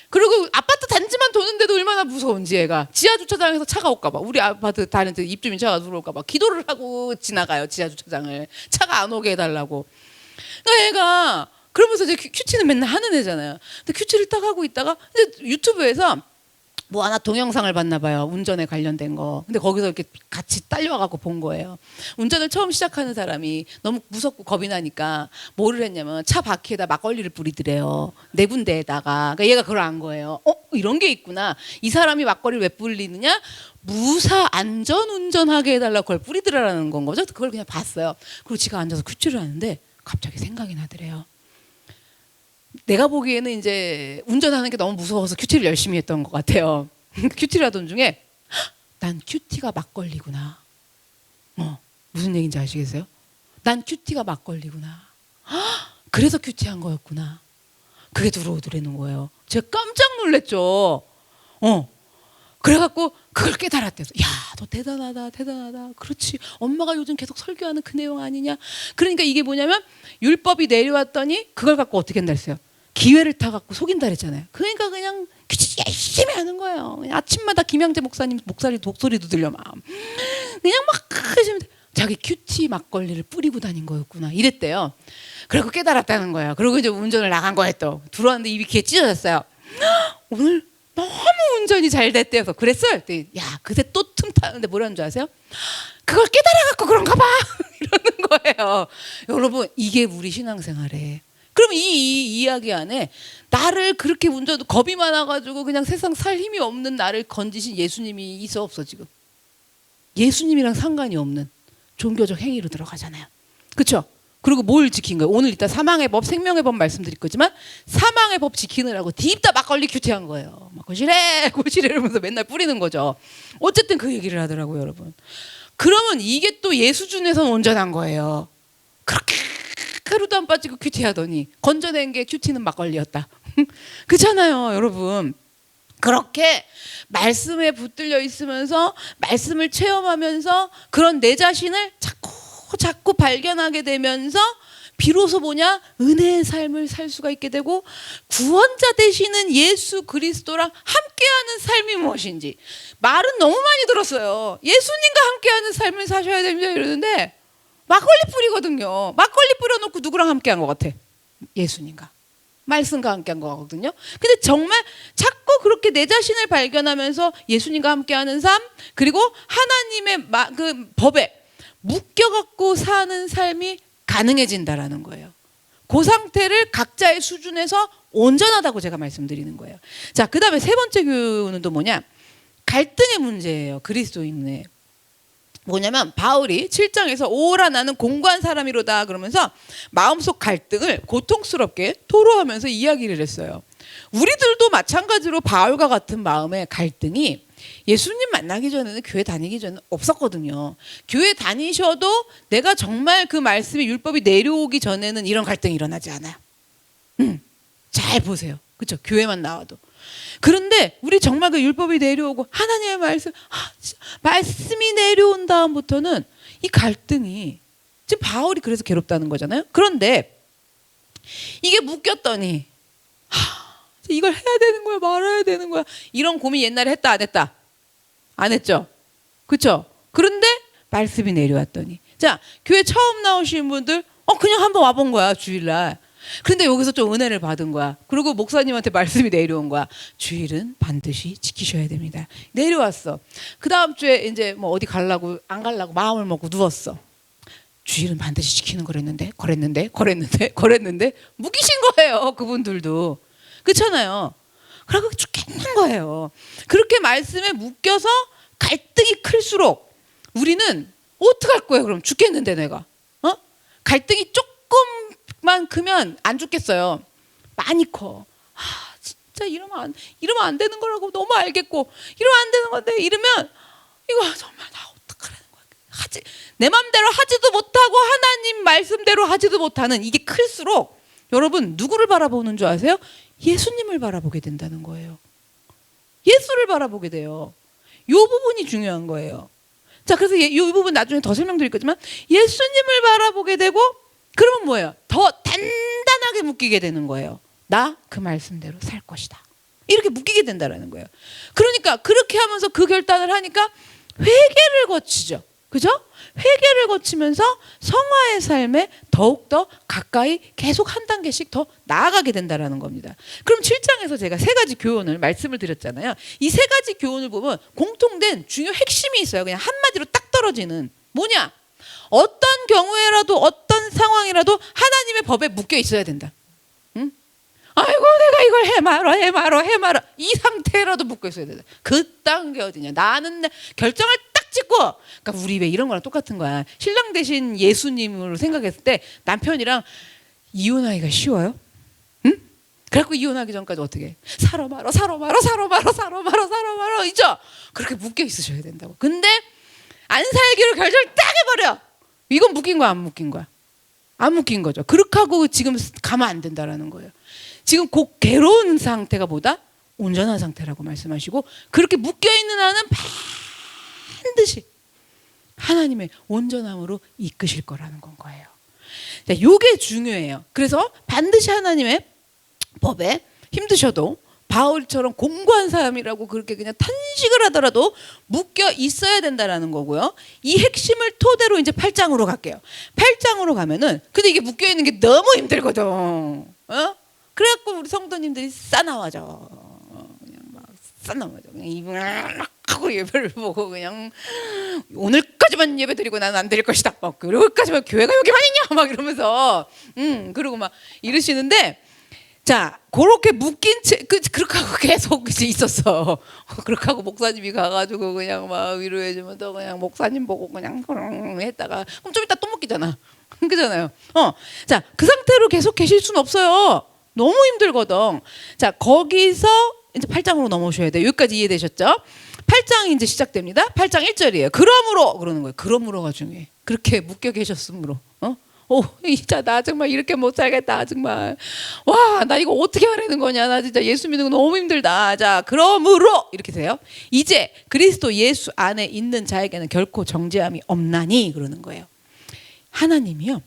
그리고 아파트 단지만 도는데도 얼마나 무서운지, 얘가 지하 주차장에서 차가 올까봐, 우리 아파트 다니는 입주민 차가 들어올까봐 기도를 하고 지나가요. 지하 주차장을 차가 안 오게 해달라고. 그러니까 얘가 그러면서 이제 큐티는 맨날 하는 애잖아요. 근데 큐티를 딱 하고 있다가 이제 유튜브에서 뭐 하나 동영상을 봤나 봐요. 운전에 관련된 거. 근데 거기서 이렇게 같이 딸려와갖고 본 거예요. 운전을 처음 시작하는 사람이 너무 무섭고 겁이 나니까 뭐를 했냐면 차 바퀴에다 막걸리를 뿌리더래요. 네 군데에다가. 그러니까 얘가 그걸 안 거예요. 이런 게 있구나. 이 사람이 막걸리를 왜 뿌리느냐? 무사 안전 운전하게 해달라고 그걸 뿌리더라라는 건 거죠. 그걸 그냥 봤어요. 그리고 지가 앉아서 큐티를 하는데 갑자기 생각이 나더래요. 내가 보기에는 이제 운전하는 게 너무 무서워서 큐티를 열심히 했던 것 같아요. 큐티를 하던 중에 난 큐티가 막걸리구나. 무슨 얘기인지 아시겠어요? 난 큐티가 막걸리구나. 그래서 큐티한 거였구나. 그게 들어오더라는 거예요. 제가 깜짝 놀랐죠. 그래갖고 그걸 깨달았대요. 야, 너 대단하다. 그렇지. 엄마가 요즘 계속 설교하는 그 내용 아니냐. 그러니까 이게 뭐냐면 율법이 내려왔더니 그걸 갖고 어떻게 한다 했어요. 기회를 타갖고 속인다 그랬잖아요. 그러니까 그냥 열심히 하는 거예요. 그냥 아침마다 김양재 목사님 목소리도 들려 막. 그냥 막 자기 큐티 막걸리를 뿌리고 다닌 거였구나. 이랬대요. 그리고 깨달았다는 거예요. 그리고 이제 운전을 나간 거예요. 또 들어왔는데 입이 귀에 찢어졌어요. 오늘 너무 운전이 잘 됐대요. 그랬어요. 야, 그새 또 틈 타는데 뭐라는 줄 아세요? 그걸 깨달아갖고 그런가 봐. 이러는 거예요. 여러분, 이게 우리 신앙생활에. 그럼 이 이야기 안에 나를 그렇게 겁이 많아가지고 그냥 세상 살 힘이 없는 나를 건지신 예수님이 있어 없어 지금? 예수님이랑 상관이 없는 종교적 행위로 들어가잖아요. 그렇죠? 그리고 뭘 지킨 거예요? 오늘 이따 사망의 법, 생명의 법 말씀드릴 거지만 사망의 법 지키느라고 딥다 막걸리 큐티한 거예요. 막 고시래 이러면서 맨날 뿌리는 거죠. 어쨌든 그 얘기를 하더라고요, 여러분. 그러면 이게 또 예수 중에서는 온전한 거예요. 그렇게 하루도 안 빠지고 큐티하더니 건져낸 게 큐티는 막걸리였다. 그렇잖아요, 여러분. 그렇게 말씀에 붙들려 있으면서 말씀을 체험하면서 그런 내 자신을 자꾸 발견하게 되면서 비로소 뭐냐? 은혜의 삶을 살 수가 있게 되고 구원자 되시는 예수 그리스도랑 함께하는 삶이 무엇인지 말은 너무 많이 들었어요. 예수님과 함께하는 삶을 사셔야 됩니다 이러는데 막걸리 뿌리거든요. 막걸리 뿌려놓고 누구랑 함께한 것 같아? 예수님과. 말씀과 함께 한 거거든요. 근데 정말 자꾸 그렇게 내 자신을 발견하면서 예수님과 함께하는 삶, 그리고 하나님의 그 법에 묶여갖고 사는 삶이 가능해진다라는 거예요. 그 상태를 각자의 수준에서 온전하다고 제가 말씀드리는 거예요. 자, 그 다음에 세 번째 교훈은 또 뭐냐? 갈등의 문제예요. 그리스도인의. 뭐냐면 바울이 7장에서 오라 나는 공고한 사람이로다 그러면서 마음속 갈등을 고통스럽게 토로하면서 이야기를 했어요. 우리들도 마찬가지로 바울과 같은 마음의 갈등이 예수님 만나기 전에는, 교회 다니기 전에는 없었거든요. 교회 다니셔도 내가 정말 그 말씀의 율법이 내려오기 전에는 이런 갈등이 일어나지 않아요. 잘 보세요. 그렇죠? 교회만 나와도. 그런데 우리 정말 그 율법이 내려오고 하나님의 말씀이 내려온 다음부터는 이 갈등이, 지금 바울이 그래서 괴롭다는 거잖아요. 그런데 이게 묶였더니 이걸 해야 되는 거야 말아야 되는 거야, 이런 고민 옛날에 했다 안 했다? 안 했죠. 그렇죠? 그런데 말씀이 내려왔더니, 자, 교회 처음 나오신 분들 그냥 한번 와본 거야, 주일날. 근데 여기서 좀 은혜를 받은 거야. 그리고 목사님한테 말씀이 내려온 거야. 주일은 반드시 지키셔야 됩니다. 내려왔어. 그 다음 주에 이제 뭐 어디 가려고 안 가려고 마음을 먹고 누웠어. 주일은 반드시 지키는 거랬는데 묶이신 거예요. 그분들도. 그렇잖아요. 그러고 죽겠는 거예요. 그렇게 말씀에 묶여서 갈등이 클수록 우리는 어떡할 거예요? 그럼 죽겠는데 내가. 갈등이 조금만 크면 안 죽겠어요. 많이 커. 진짜 이러면 안 되는 거라고 너무 알겠고, 이러면 안 되는 건데, 이러면 이거 정말 나 어떡하라는 거야. 내 맘대로 하지도 못하고 하나님 말씀대로 하지도 못하는 이게 클수록 여러분 누구를 바라보는 줄 아세요? 예수님을 바라보게 된다는 거예요. 예수를 바라보게 돼요. 이 부분이 중요한 거예요. 자, 그래서 이 부분 나중에 더 설명드릴 거지만 예수님을 바라보게 되고, 그러면 뭐예요? 더 단단하게 묶이게 되는 거예요. 나 그 말씀대로 살 것이다. 이렇게 묶이게 된다는 거예요. 그러니까 그렇게 하면서 그 결단을 하니까 회개를 거치죠. 그죠? 회개를 거치면서 성화의 삶에 더욱더 가까이 계속 한 단계씩 더 나아가게 된다는 겁니다. 그럼 7장에서 제가 세 가지 교훈을 말씀을 드렸잖아요. 이 세 가지 교훈을 보면 공통된 중요 핵심이 있어요. 그냥 한마디로 딱 떨어지는. 뭐냐? 어떤 경우에라도 어떤 상황이라도 하나님의 법에 묶여 있어야 된다. 응? 아이고 내가 이걸 해마라 이 상태라도 묶여 있어야 된다. 그 단계 어디냐? 나는 결정을 딱 짓고, 그러니까 우리 왜 이런 거랑 똑같은 거야. 신랑 대신 예수님으로 생각했을 때 남편이랑 이혼하기가 쉬워요? 응? 그래갖고 이혼하기 전까지 어떻게 해? 사러 말어 있죠? 그렇게 묶여 있으셔야 된다고. 근데 안 살기로 결정을 딱 해버려. 이건 묶인 거야 안 묶인 거야? 안 묶인 거죠. 그렇게 하고 지금 가면 안 된다라는 거예요. 지금 곧 괴로운 상태가 보다 온전한 상태라고 말씀하시고, 그렇게 묶여있는 한은 반드시 하나님의 온전함으로 이끄실 거라는 건 거예요. 자, 이게 중요해요. 그래서 반드시 하나님의 법에 힘드셔도 바울처럼 공고한 사람이라고 그렇게 그냥 탄식을 하더라도 묶여 있어야 된다라는 거고요. 이 핵심을 토대로 이제 8장으로 갈게요. 8장으로 가면은, 근데 이게 묶여 있는 게 너무 힘들거든. 그래갖고 우리 성도님들이 싸나워져. 그냥 막 싸나워져. 그냥 입을 하고 예배를 보고 그냥 오늘까지만 예배 드리고 나는 안 드릴 것이다. 그리고까지만 교회가 여기만 있냐? 막 이러면서 그러고 막 이러시는데, 자, 그렇게 묶인 채, 그렇게 하고 계속 이제 있었어. 그렇게 하고 목사님이 가가지고 그냥 막 위로해주면 또 그냥 목사님 보고 그냥 했다가, 그럼 좀 이따 또 묶이잖아. 그잖아요. 자, 그 상태로 계속 계실 수는 없어요. 너무 힘들거든. 자, 거기서 이제 8장으로 넘어오셔야 돼요. 여기까지 이해되셨죠? 8장이 이제 시작됩니다. 8장 1절이에요. 그러므로 그러는 거예요. 그러므로가 중요해. 그렇게 묶여 계셨으므로. 진짜 나 정말 이렇게 못 살겠다. 정말. 와, 나 이거 어떻게 하라는 거냐. 나 진짜 예수 믿는 거 너무 힘들다. 자, 그러므로 이렇게 돼요. 이제 그리스도 예수 안에 있는 자에게는 결코 정죄함이 없나니 그러는 거예요. 하나님이요,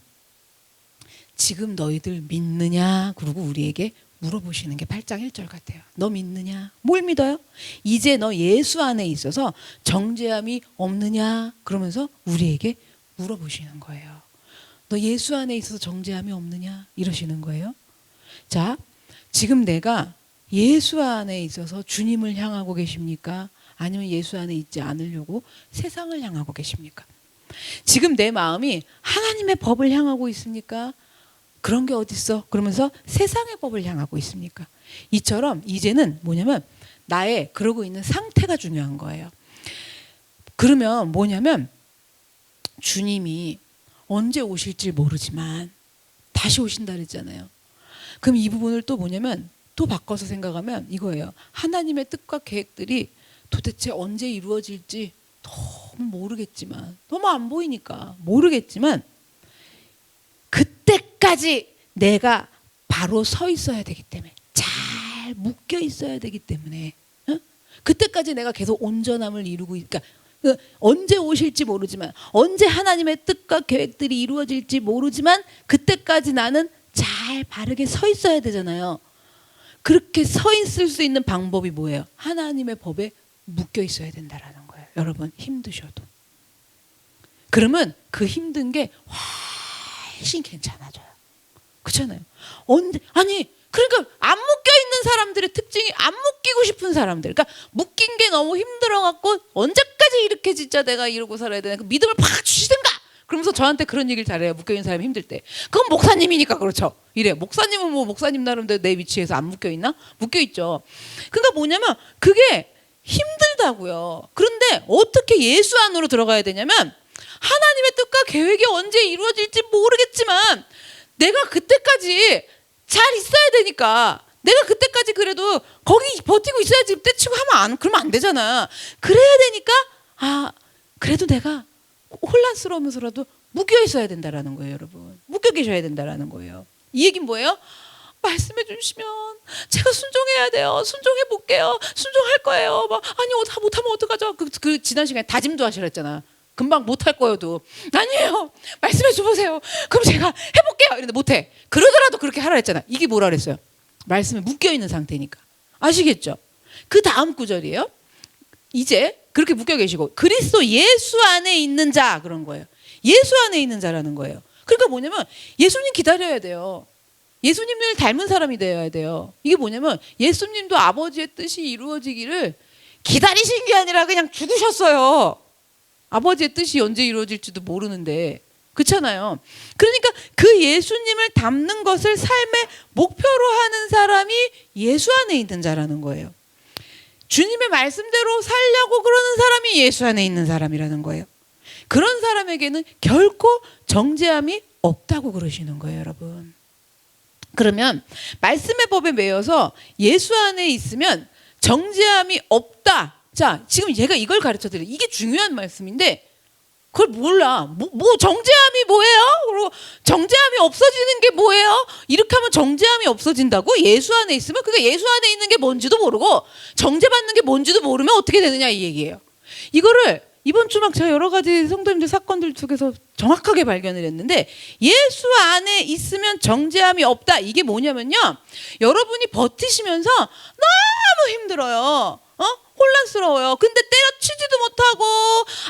지금 너희들 믿느냐? 그러고 우리에게 물어보시는 게 8장 1절 같아요. 너 믿느냐? 뭘 믿어요? 이제 너 예수 안에 있어서 정죄함이 없느냐? 그러면서 우리에게 물어보시는 거예요. 너 예수 안에 있어서 정죄함이 없느냐? 이러시는 거예요. 자, 지금 내가 예수 안에 있어서 주님을 향하고 계십니까? 아니면 예수 안에 있지 않으려고 세상을 향하고 계십니까? 지금 내 마음이 하나님의 법을 향하고 있습니까? 그런 게 어딨어? 그러면서 세상의 법을 향하고 있습니까? 이처럼 이제는 뭐냐면 나의 그러고 있는 상태가 중요한 거예요. 그러면 뭐냐면 주님이 언제 오실지 모르지만 다시 오신다 그랬잖아요. 그럼 이 부분을 또 뭐냐면 또 바꿔서 생각하면 이거예요. 하나님의 뜻과 계획들이 도대체 언제 이루어질지 너무 모르겠지만, 너무 안 보이니까 모르겠지만 그때까지 내가 바로 서 있어야 되기 때문에, 잘 묶여 있어야 되기 때문에, 그때까지 내가 계속 온전함을 이루고, 그러니까 언제 오실지 모르지만, 언제 하나님의 뜻과 계획들이 이루어질지 모르지만 그때까지 나는 잘 바르게 서 있어야 되잖아요. 그렇게 서 있을 수 있는 방법이 뭐예요? 하나님의 법에 묶여 있어야 된다라는 거예요. 여러분 힘드셔도. 그러면 그 힘든 게 훨씬 괜찮아져요. 그렇잖아요. 아니 그러니까 안 묶여 있는 사람들의 특징이 안 묶이고 싶은 사람들. 그러니까 묶인 게 너무 힘들어갖고 언제까지 이렇게 진짜 내가 이러고 살아야 되나? 그 믿음을 팍 주시든가. 그러면서 저한테 그런 얘기를 잘해요. 묶여 있는 사람이 힘들 때. 그건 목사님이니까 그렇죠. 이래. 목사님은 뭐 목사님 나름대로 내 위치에서 안 묶여 있나? 묶여 있죠. 그러니까 뭐냐면 그게 힘들다고요. 그런데 어떻게 예수 안으로 들어가야 되냐면 하나님의 뜻과 계획이 언제 이루어질지 모르겠지만 내가 그때까지 잘 있어야 되니까, 내가 그때까지 그래도 거기 버티고 있어야지. 때치고 하면 그러면 안 되잖아. 그래야 되니까 그래도 내가 혼란스러우면서라도 묶여 있어야 된다라는 거예요. 여러분 묶여 계셔야 된다라는 거예요. 이 얘기는 뭐예요? 말씀해 주시면 제가 순종해야 돼요. 순종해 볼게요. 순종할 거예요. 아니 다 못하면 어떡하죠? 그 지난 시간에 다짐도 하시라 했잖아. 금방 못할 거여도 아니에요. 말씀해 주보세요. 그럼 제가 해볼게요. 이런데 못해. 그러더라도 그렇게 하라 했잖아. 이게 뭐라 그랬어요? 말씀에 묶여 있는 상태니까. 아시겠죠? 그 다음 구절이에요. 이제 그렇게 묶여 계시고 그리스도 예수 안에 있는 자, 그런 거예요. 예수 안에 있는 자라는 거예요. 그러니까 뭐냐면 예수님 기다려야 돼요. 예수님을 닮은 사람이 되어야 돼요. 이게 뭐냐면 예수님도 아버지의 뜻이 이루어지기를 기다리신 게 아니라 그냥 죽으셨어요. 아버지의 뜻이 언제 이루어질지도 모르는데. 그렇잖아요. 그러니까 그 예수님을 닮는 것을 삶의 목표로 하는 사람이 예수 안에 있는 자라는 거예요. 주님의 말씀대로 살려고 그러는 사람이 예수 안에 있는 사람이라는 거예요. 그런 사람에게는 결코 정죄함이 없다고 그러시는 거예요, 여러분. 그러면 말씀의 법에 매여서 예수 안에 있으면 정죄함이 없다. 자, 지금 얘가 이걸 가르쳐 드려요. 이게 중요한 말씀인데 그걸 몰라. 뭐 정죄함이 뭐예요? 그리고 정죄함이 없어지는 게 뭐예요? 이렇게 하면 정죄함이 없어진다고? 예수 안에 있으면? 그러니까 예수 안에 있는 게 뭔지도 모르고 정죄받는 게 뭔지도 모르면 어떻게 되느냐 이 얘기예요. 이거를 이번 주 막 제가 여러 가지 성도님들 사건들 속에서 정확하게 발견을 했는데 예수 안에 있으면 정죄함이 없다. 이게 뭐냐면요. 여러분이 버티시면서 너무 힘들어요. 혼란스러워요. 근데 때려치지도 못하고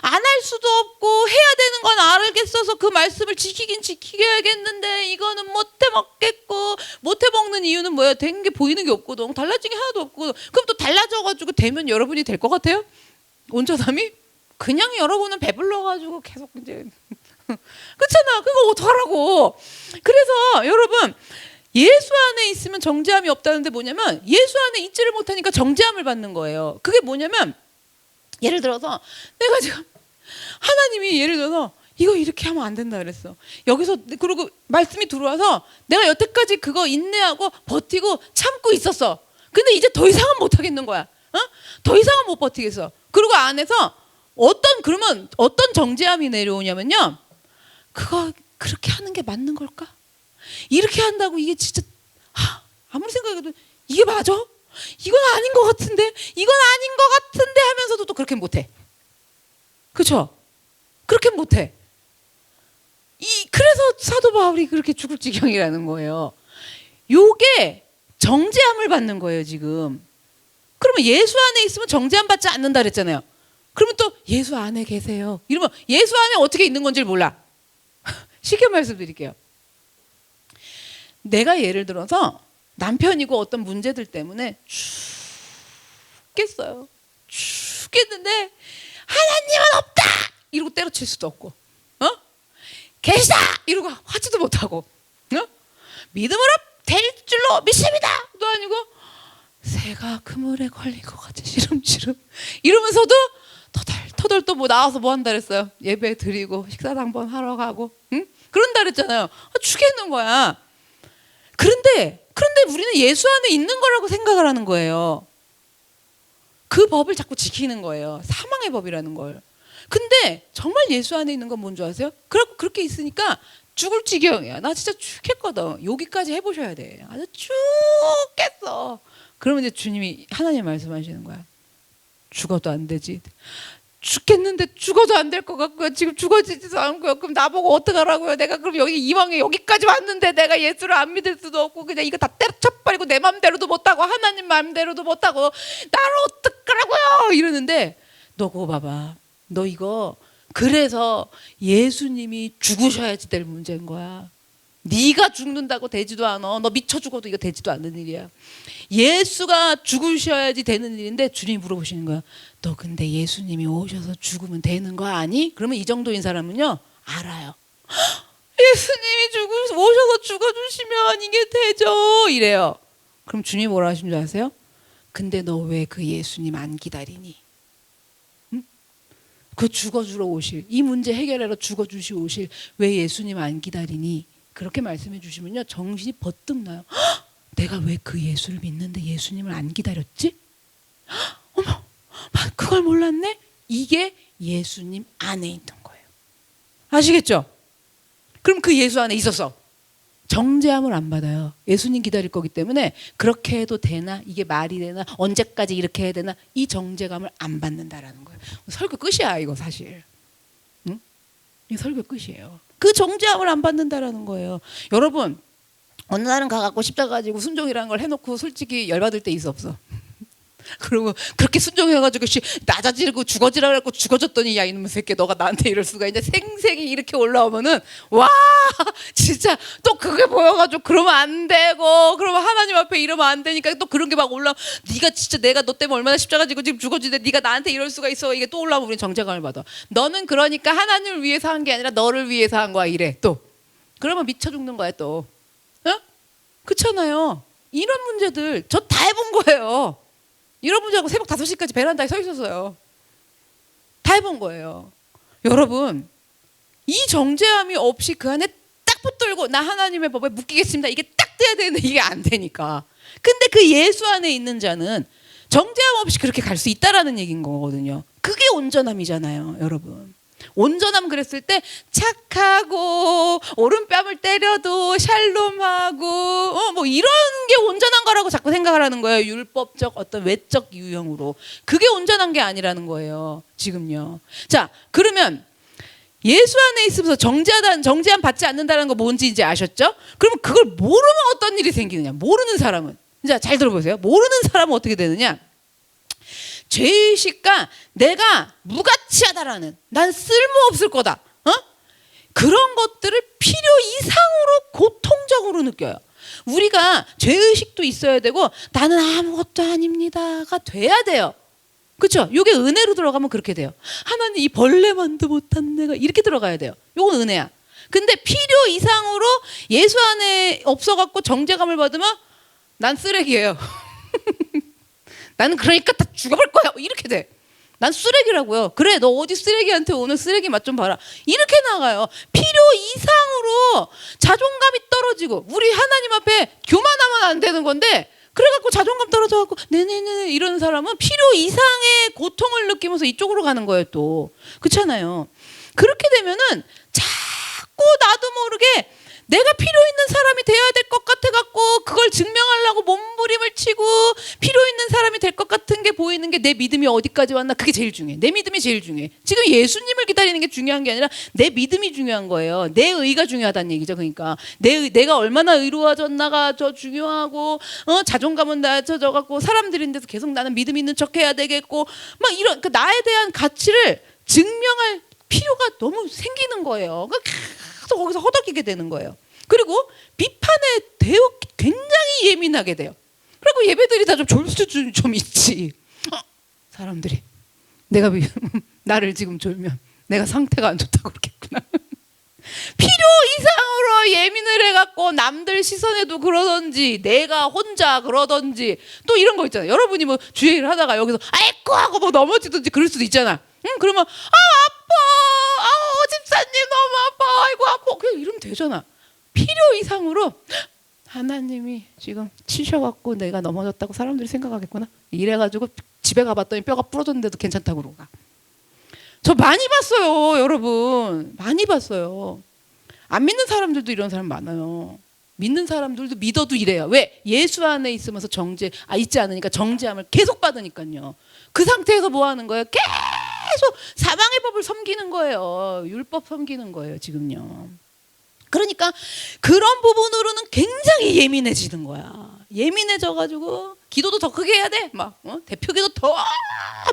안 할 수도 없고 해야 되는 건 알겠어서 그 말씀을 지키긴 지키겠는데 이거는 못해 먹겠고, 못해 먹는 이유는 뭐예요? 된 게 보이는 게 없거든. 달라진 게 하나도 없고. 그럼 또 달라져가지고 되면 여러분이 될 것 같아요? 온전함이? 그냥 여러분은 배불러가지고 계속 이제 그렇잖아. 그거 어떡하라고. 그래서 여러분 예수 안에 있으면 정죄함이 없다는데 뭐냐면 예수 안에 있지를 못하니까 정죄함을 받는 거예요. 그게 뭐냐면 예를 들어서 내가 지금 하나님이 예를 들어서 이거 이렇게 하면 안 된다 그랬어. 여기서 그리고 말씀이 들어와서 내가 여태까지 그거 인내하고 버티고 참고 있었어. 근데 이제 더 이상은 못 하겠는 거야. 더 이상은 못 버티겠어. 그리고 안에서 그러면 어떤 정죄함이 내려오냐면요. 그거 그렇게 하는 게 맞는 걸까? 이렇게 한다고 이게 진짜 아무리 생각해도 이게 맞아? 이건 아닌 것 같은데, 이건 아닌 것 같은데 하면서도 또 그렇게 못해. 그렇죠? 그렇게 못해. 그래서 사도 바울이 그렇게 죽을 지경이라는 거예요. 요게 정죄함을 받는 거예요 지금. 그러면 예수 안에 있으면 정죄함 받지 않는다 그랬잖아요. 그러면 또 예수 안에 계세요. 이러면 예수 안에 어떻게 있는 건지 몰라. 쉽게 말씀드릴게요. 내가 예를 들어서 남편이고 어떤 문제들 때문에 죽겠어요. 죽겠는데 하나님은 없다 이러고 때려칠 수도 없고, 계시다 이러고 하지도 못하고, 믿음으로 될 줄로 믿습니다도 아니고 새가 그물에 걸린 것 같아 시름시름 이러면서도 터덜 또 뭐 나와서 뭐 한다 그랬어요? 예배 드리고 식사도 한번 하러 가고, 그런다 그랬잖아요. 죽겠는 거야. 그런데 우리는 예수 안에 있는 거라고 생각을 하는 거예요. 그 법을 자꾸 지키는 거예요. 사망의 법이라는 걸. 근데 정말 예수 안에 있는 건 뭔지 아세요? 그렇게 있으니까 죽을 지경이야. 나 진짜 죽겠거든. 여기까지 해보셔야 돼. 아주 죽겠어. 그러면 이제 주님이 하나님 말씀하시는 거야. 죽어도 안 되지. 죽겠는데 죽어도 안 될 것 같고요. 지금 죽어지지도 않고요. 그럼 나보고 어떡하라고요? 내가 그럼 이왕에 여기까지 왔는데 내가 예수를 안 믿을 수도 없고 그냥 이거 다 때려쳐버리고 내 맘대로도 못하고 하나님 맘대로도 못하고 나를 어떡하라고요? 이러는데 너 그거 봐봐. 너 이거 그래서 예수님이 죽으셔야지 될 문제인 거야. 네가 죽는다고 되지도 않아. 너 미쳐 죽어도 이거 되지도 않는 일이야. 예수가 죽으셔야지 되는 일인데 주님이 물어보시는 거야. 너 근데 예수님이 오셔서 죽으면 되는 거 아니? 그러면 이 정도인 사람은요 알아요. 예수님이 오셔서 죽어주시면 이게 되죠 이래요. 그럼 주님이 뭐라 하신 줄 아세요? 근데 너 왜 그 예수님 안 기다리니? 그 죽어주러 오실, 이 문제 해결하러 죽어주시러 오실 왜 예수님 안 기다리니? 그렇게 말씀해 주시면요 정신이 버뜩 나요. 내가 왜 그 예수를 믿는데 예수님을 안 기다렸지? 어머, 그걸 몰랐네? 이게 예수님 안에 있는 거예요. 아시겠죠? 그럼 그 예수 안에 있어서 정죄함을 안 받아요. 예수님 기다릴 거기 때문에 그렇게 해도 되나? 이게 말이 되나? 언제까지 이렇게 해야 되나? 이 정죄감을 안 받는다라는 거예요. 설교 끝이야 이거 사실. 응? 이 설교 끝이에요. 그 정죄함을 안 받는다라는 거예요. 여러분 어느 날은 가갖고 십자가 지고 순종이라는 걸 해놓고 솔직히 열받을 때 있어 없어? 그리고 그렇게 순종해가지고 낮아지고 죽어지라 그랬고 죽어졌더니 야 이놈의 새끼 너가 나한테 이럴 수가 있냐 생색이 이렇게 올라오면은 와 진짜 또 그게 보여가지고 그러면 안 되고 그러면 하나님 앞에 이러면 안 되니까 또 그런 게 막 올라. 네가 진짜 내가 너 때문에 얼마나 십자가 지고 지금 죽어지는데 네가 나한테 이럴 수가 있어. 이게 또 올라오면 우리는 정죄감을 받아. 너는 그러니까 하나님을 위해서 한 게 아니라 너를 위해서 한 거야 이래 또. 그러면 미쳐 죽는 거야 또. 그렇잖아요. 이런 문제들 저 다 해본 거예요. 이런 문제하고 새벽 5시까지 베란다에 서 있었어요. 다 해본 거예요. 여러분 이 정죄함이 없이 그 안에 딱 붙들고 나 하나님의 법에 묶이겠습니다. 이게 딱 돼야 되는데 이게 안 되니까. 근데 그 예수 안에 있는 자는 정죄함 없이 그렇게 갈 수 있다라는 얘기인 거거든요. 그게 온전함이잖아요 여러분. 온전함 그랬을 때 착하고 오른뺨을 때려도 샬롬하고 뭐 이런 게 온전한 거라고 자꾸 생각을 하는 거예요. 율법적 어떤 외적 유형으로. 그게 온전한 게 아니라는 거예요 지금요. 자 그러면 예수 안에 있으면서 정죄함 받지 않는다는 거 뭔지 이제 아셨죠? 그러면 그걸 모르면 어떤 일이 생기느냐. 모르는 사람은 자 잘 들어보세요. 모르는 사람은 어떻게 되느냐. 죄의식과 내가 무가치하다라는 난 쓸모없을 거다 그런 것들을 필요 이상으로 고통적으로 느껴요. 우리가 죄의식도 있어야 되고 나는 아무것도 아닙니다가 돼야 돼요. 그렇죠? 이게 은혜로 들어가면 그렇게 돼요. 하나님 이 벌레만도 못한 내가 이렇게 들어가야 돼요. 이건 은혜야. 근데 필요 이상으로 예수 안에 없어갖고 정죄감을 받으면 난 쓰레기예요. 나는 그러니까 다 죽어볼 거야 이렇게 돼. 난 쓰레기라고요. 그래 너 어디 쓰레기한테 오늘 쓰레기 맛 좀 봐라 이렇게 나가요. 필요 이상으로 자존감이 떨어지고 우리 하나님 앞에 교만하면 안 되는 건데 그래갖고 자존감 떨어져갖고 네네네 이러는 사람은 필요 이상의 고통을 느끼면서 이쪽으로 가는 거예요 또. 그렇잖아요. 그렇게 되면은 자꾸 나도 모르게 내가 필요 있는 사람이 돼야 될 것 같아갖고 그걸 증명하려고 몸부림을 치고 필요 있는 사람이 될 것 같은 게 보이는 게 내 믿음이 어디까지 왔나 그게 제일 중요해. 내 믿음이 제일 중요해. 지금 예수님을 기다리는 게 중요한 게 아니라 내 믿음이 중요한 거예요. 내 의가 중요하다는 얘기죠. 그러니까 내가 얼마나 의로워졌나가 저 중요하고 자존감은 낮춰져갖고 사람들인데도 계속 나는 믿음 있는 척해야 되겠고 막 이런 그 나에 대한 가치를 증명할 필요가 너무 생기는 거예요. 계속 거기서 허덕이게 되는 거예요. 그리고 비판에 굉장히 예민하게 돼요. 그리고 예배들이 다 좀 졸수 좀 있지. 사람들이 내가 나를 지금 졸면 내가 상태가 안 좋다고 그러겠구나. 필요 이상으로 예민을 해갖고 남들 시선에도 그러던지 내가 혼자 그러던지 또 이런 거 있잖아요. 여러분이 뭐 주일을 하다가 여기서 아이고 하고 뭐 넘어지든지 그럴 수도 있잖아. 그러면 아파, 집사님 너무 아파, 아이고 아파, 그냥 이러면 되잖아. 필요 이상으로 하나님이 지금 치셔갖고 내가 넘어졌다고 사람들이 생각하겠구나. 이래가지고 집에 가봤더니 뼈가 부러졌는데도 괜찮다고 그러고 가. 저 많이 봤어요, 여러분. 많이 봤어요. 안 믿는 사람들도 이런 사람 많아요. 믿는 사람들도 믿어도 이래요. 왜? 예수 안에 있으면서 있지 않으니까 정죄함을 계속 받으니까요. 그 상태에서 뭐 하는 거예요? 계속 사망의 법을 섬기는 거예요. 율법 섬기는 거예요, 지금요. 그러니까 그런 부분으로는 굉장히 예민해지는 거야. 예민해져가지고 기도도 더 크게 해야 돼. 막 대표기도 더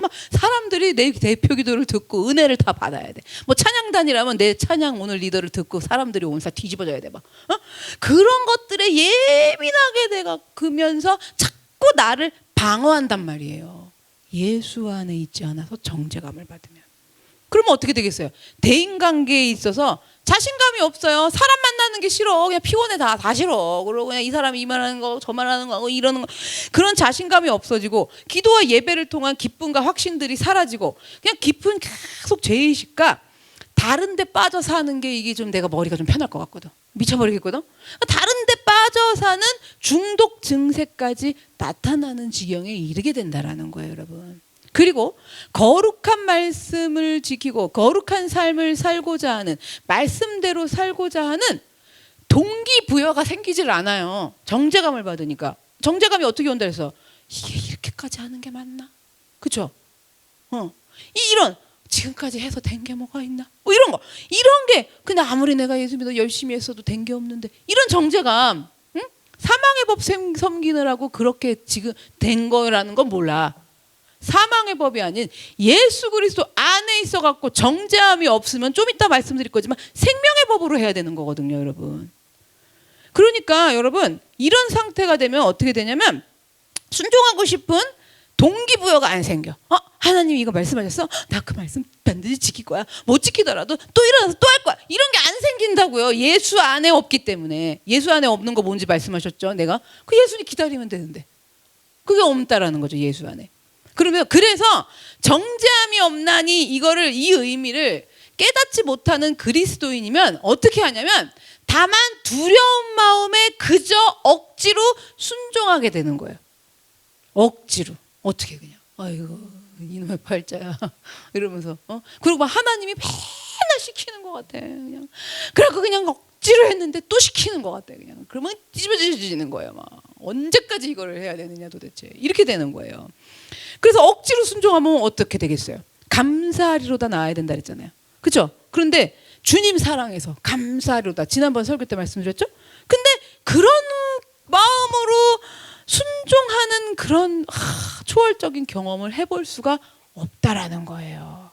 막 사람들이 내 대표기도를 듣고 은혜를 다 받아야 돼. 뭐 찬양단이라면 내 찬양 오늘 리더를 듣고 사람들이 온사 뒤집어져야 돼. 막 그런 것들에 예민하게 돼가면서 자꾸 나를 방어한단 말이에요. 예수 안에 있지 않아서 정죄감을 받으면. 그러면 어떻게 되겠어요? 대인관계에 있어서 자신감이 없어요. 사람 만나는 게 싫어. 그냥 피곤해. 다 싫어. 그리고 그냥 이 사람이 이 말하는 거 저 말하는 거 이러는 거 그런 자신감이 없어지고 기도와 예배를 통한 기쁨과 확신들이 사라지고 그냥 깊은 계속 죄의식과 다른 데 빠져 사는 게 이게 좀 내가 머리가 좀 편할 것 같거든. 미쳐버리겠거든. 다른 데 빠져 사는 중독 증세까지 나타나는 지경에 이르게 된다라는 거예요, 여러분. 그리고 거룩한 말씀을 지키고 거룩한 삶을 살고자 하는 말씀대로 살고자 하는 동기부여가 생기질 않아요. 정죄감을 받으니까. 정죄감이 어떻게 온다 해서 이게 이렇게까지 하는 게 맞나? 그렇죠? 이런 지금까지 해서 된 게 뭐가 있나? 이런 거. 이런 게 그냥 아무리 내가 예수 믿어 열심히 했어도 된 게 없는데 이런 정죄감. 사망의 법 섬기느라고 그렇게 지금 된 거라는 건 몰라. 사망의 법이 아닌 예수 그리스도 안에 있어갖고 정죄함이 없으면 좀 이따 말씀드릴 거지만 생명의 법으로 해야 되는 거거든요, 여러분. 그러니까 여러분 이런 상태가 되면 어떻게 되냐면 순종하고 싶은 동기부여가 안 생겨. 하나님 이거 말씀하셨어? 나 그 말씀 반드시 지킬 거야. 못 지키더라도 또 일어나서 또 할 거야. 이런 게 안 생긴다고요. 예수 안에 없기 때문에. 예수 안에 없는 거 뭔지 말씀하셨죠? 내가 그 예수님 기다리면 되는데 그게 없다라는 거죠, 예수 안에. 그래서 정죄함이 없나니 이거를 이 의미를 깨닫지 못하는 그리스도인이면 어떻게 하냐면 다만 두려운 마음에 그저 억지로 순종하게 되는 거예요. 억지로. 어떻게 그냥 아이고 이놈의 팔자야 이러면서 그리고 막 하나님이 맨날 시키는 것 같아. 그냥 그래갖고 그냥 억지로 했는데 또 시키는 것 같아. 그냥 그러면 뒤집어지는 거예요. 막 언제까지 이거를 해야 되느냐 도대체 이렇게 되는 거예요. 그래서 억지로 순종하면 어떻게 되겠어요? 감사하리로다 나아야 된다 그랬잖아요. 그렇죠? 그런데 주님 사랑해서 감사하리로다 지난번 설교 때 말씀드렸죠? 근데 그런 마음으로 순종하는 그런 초월적인 경험을 해볼 수가 없다라는 거예요.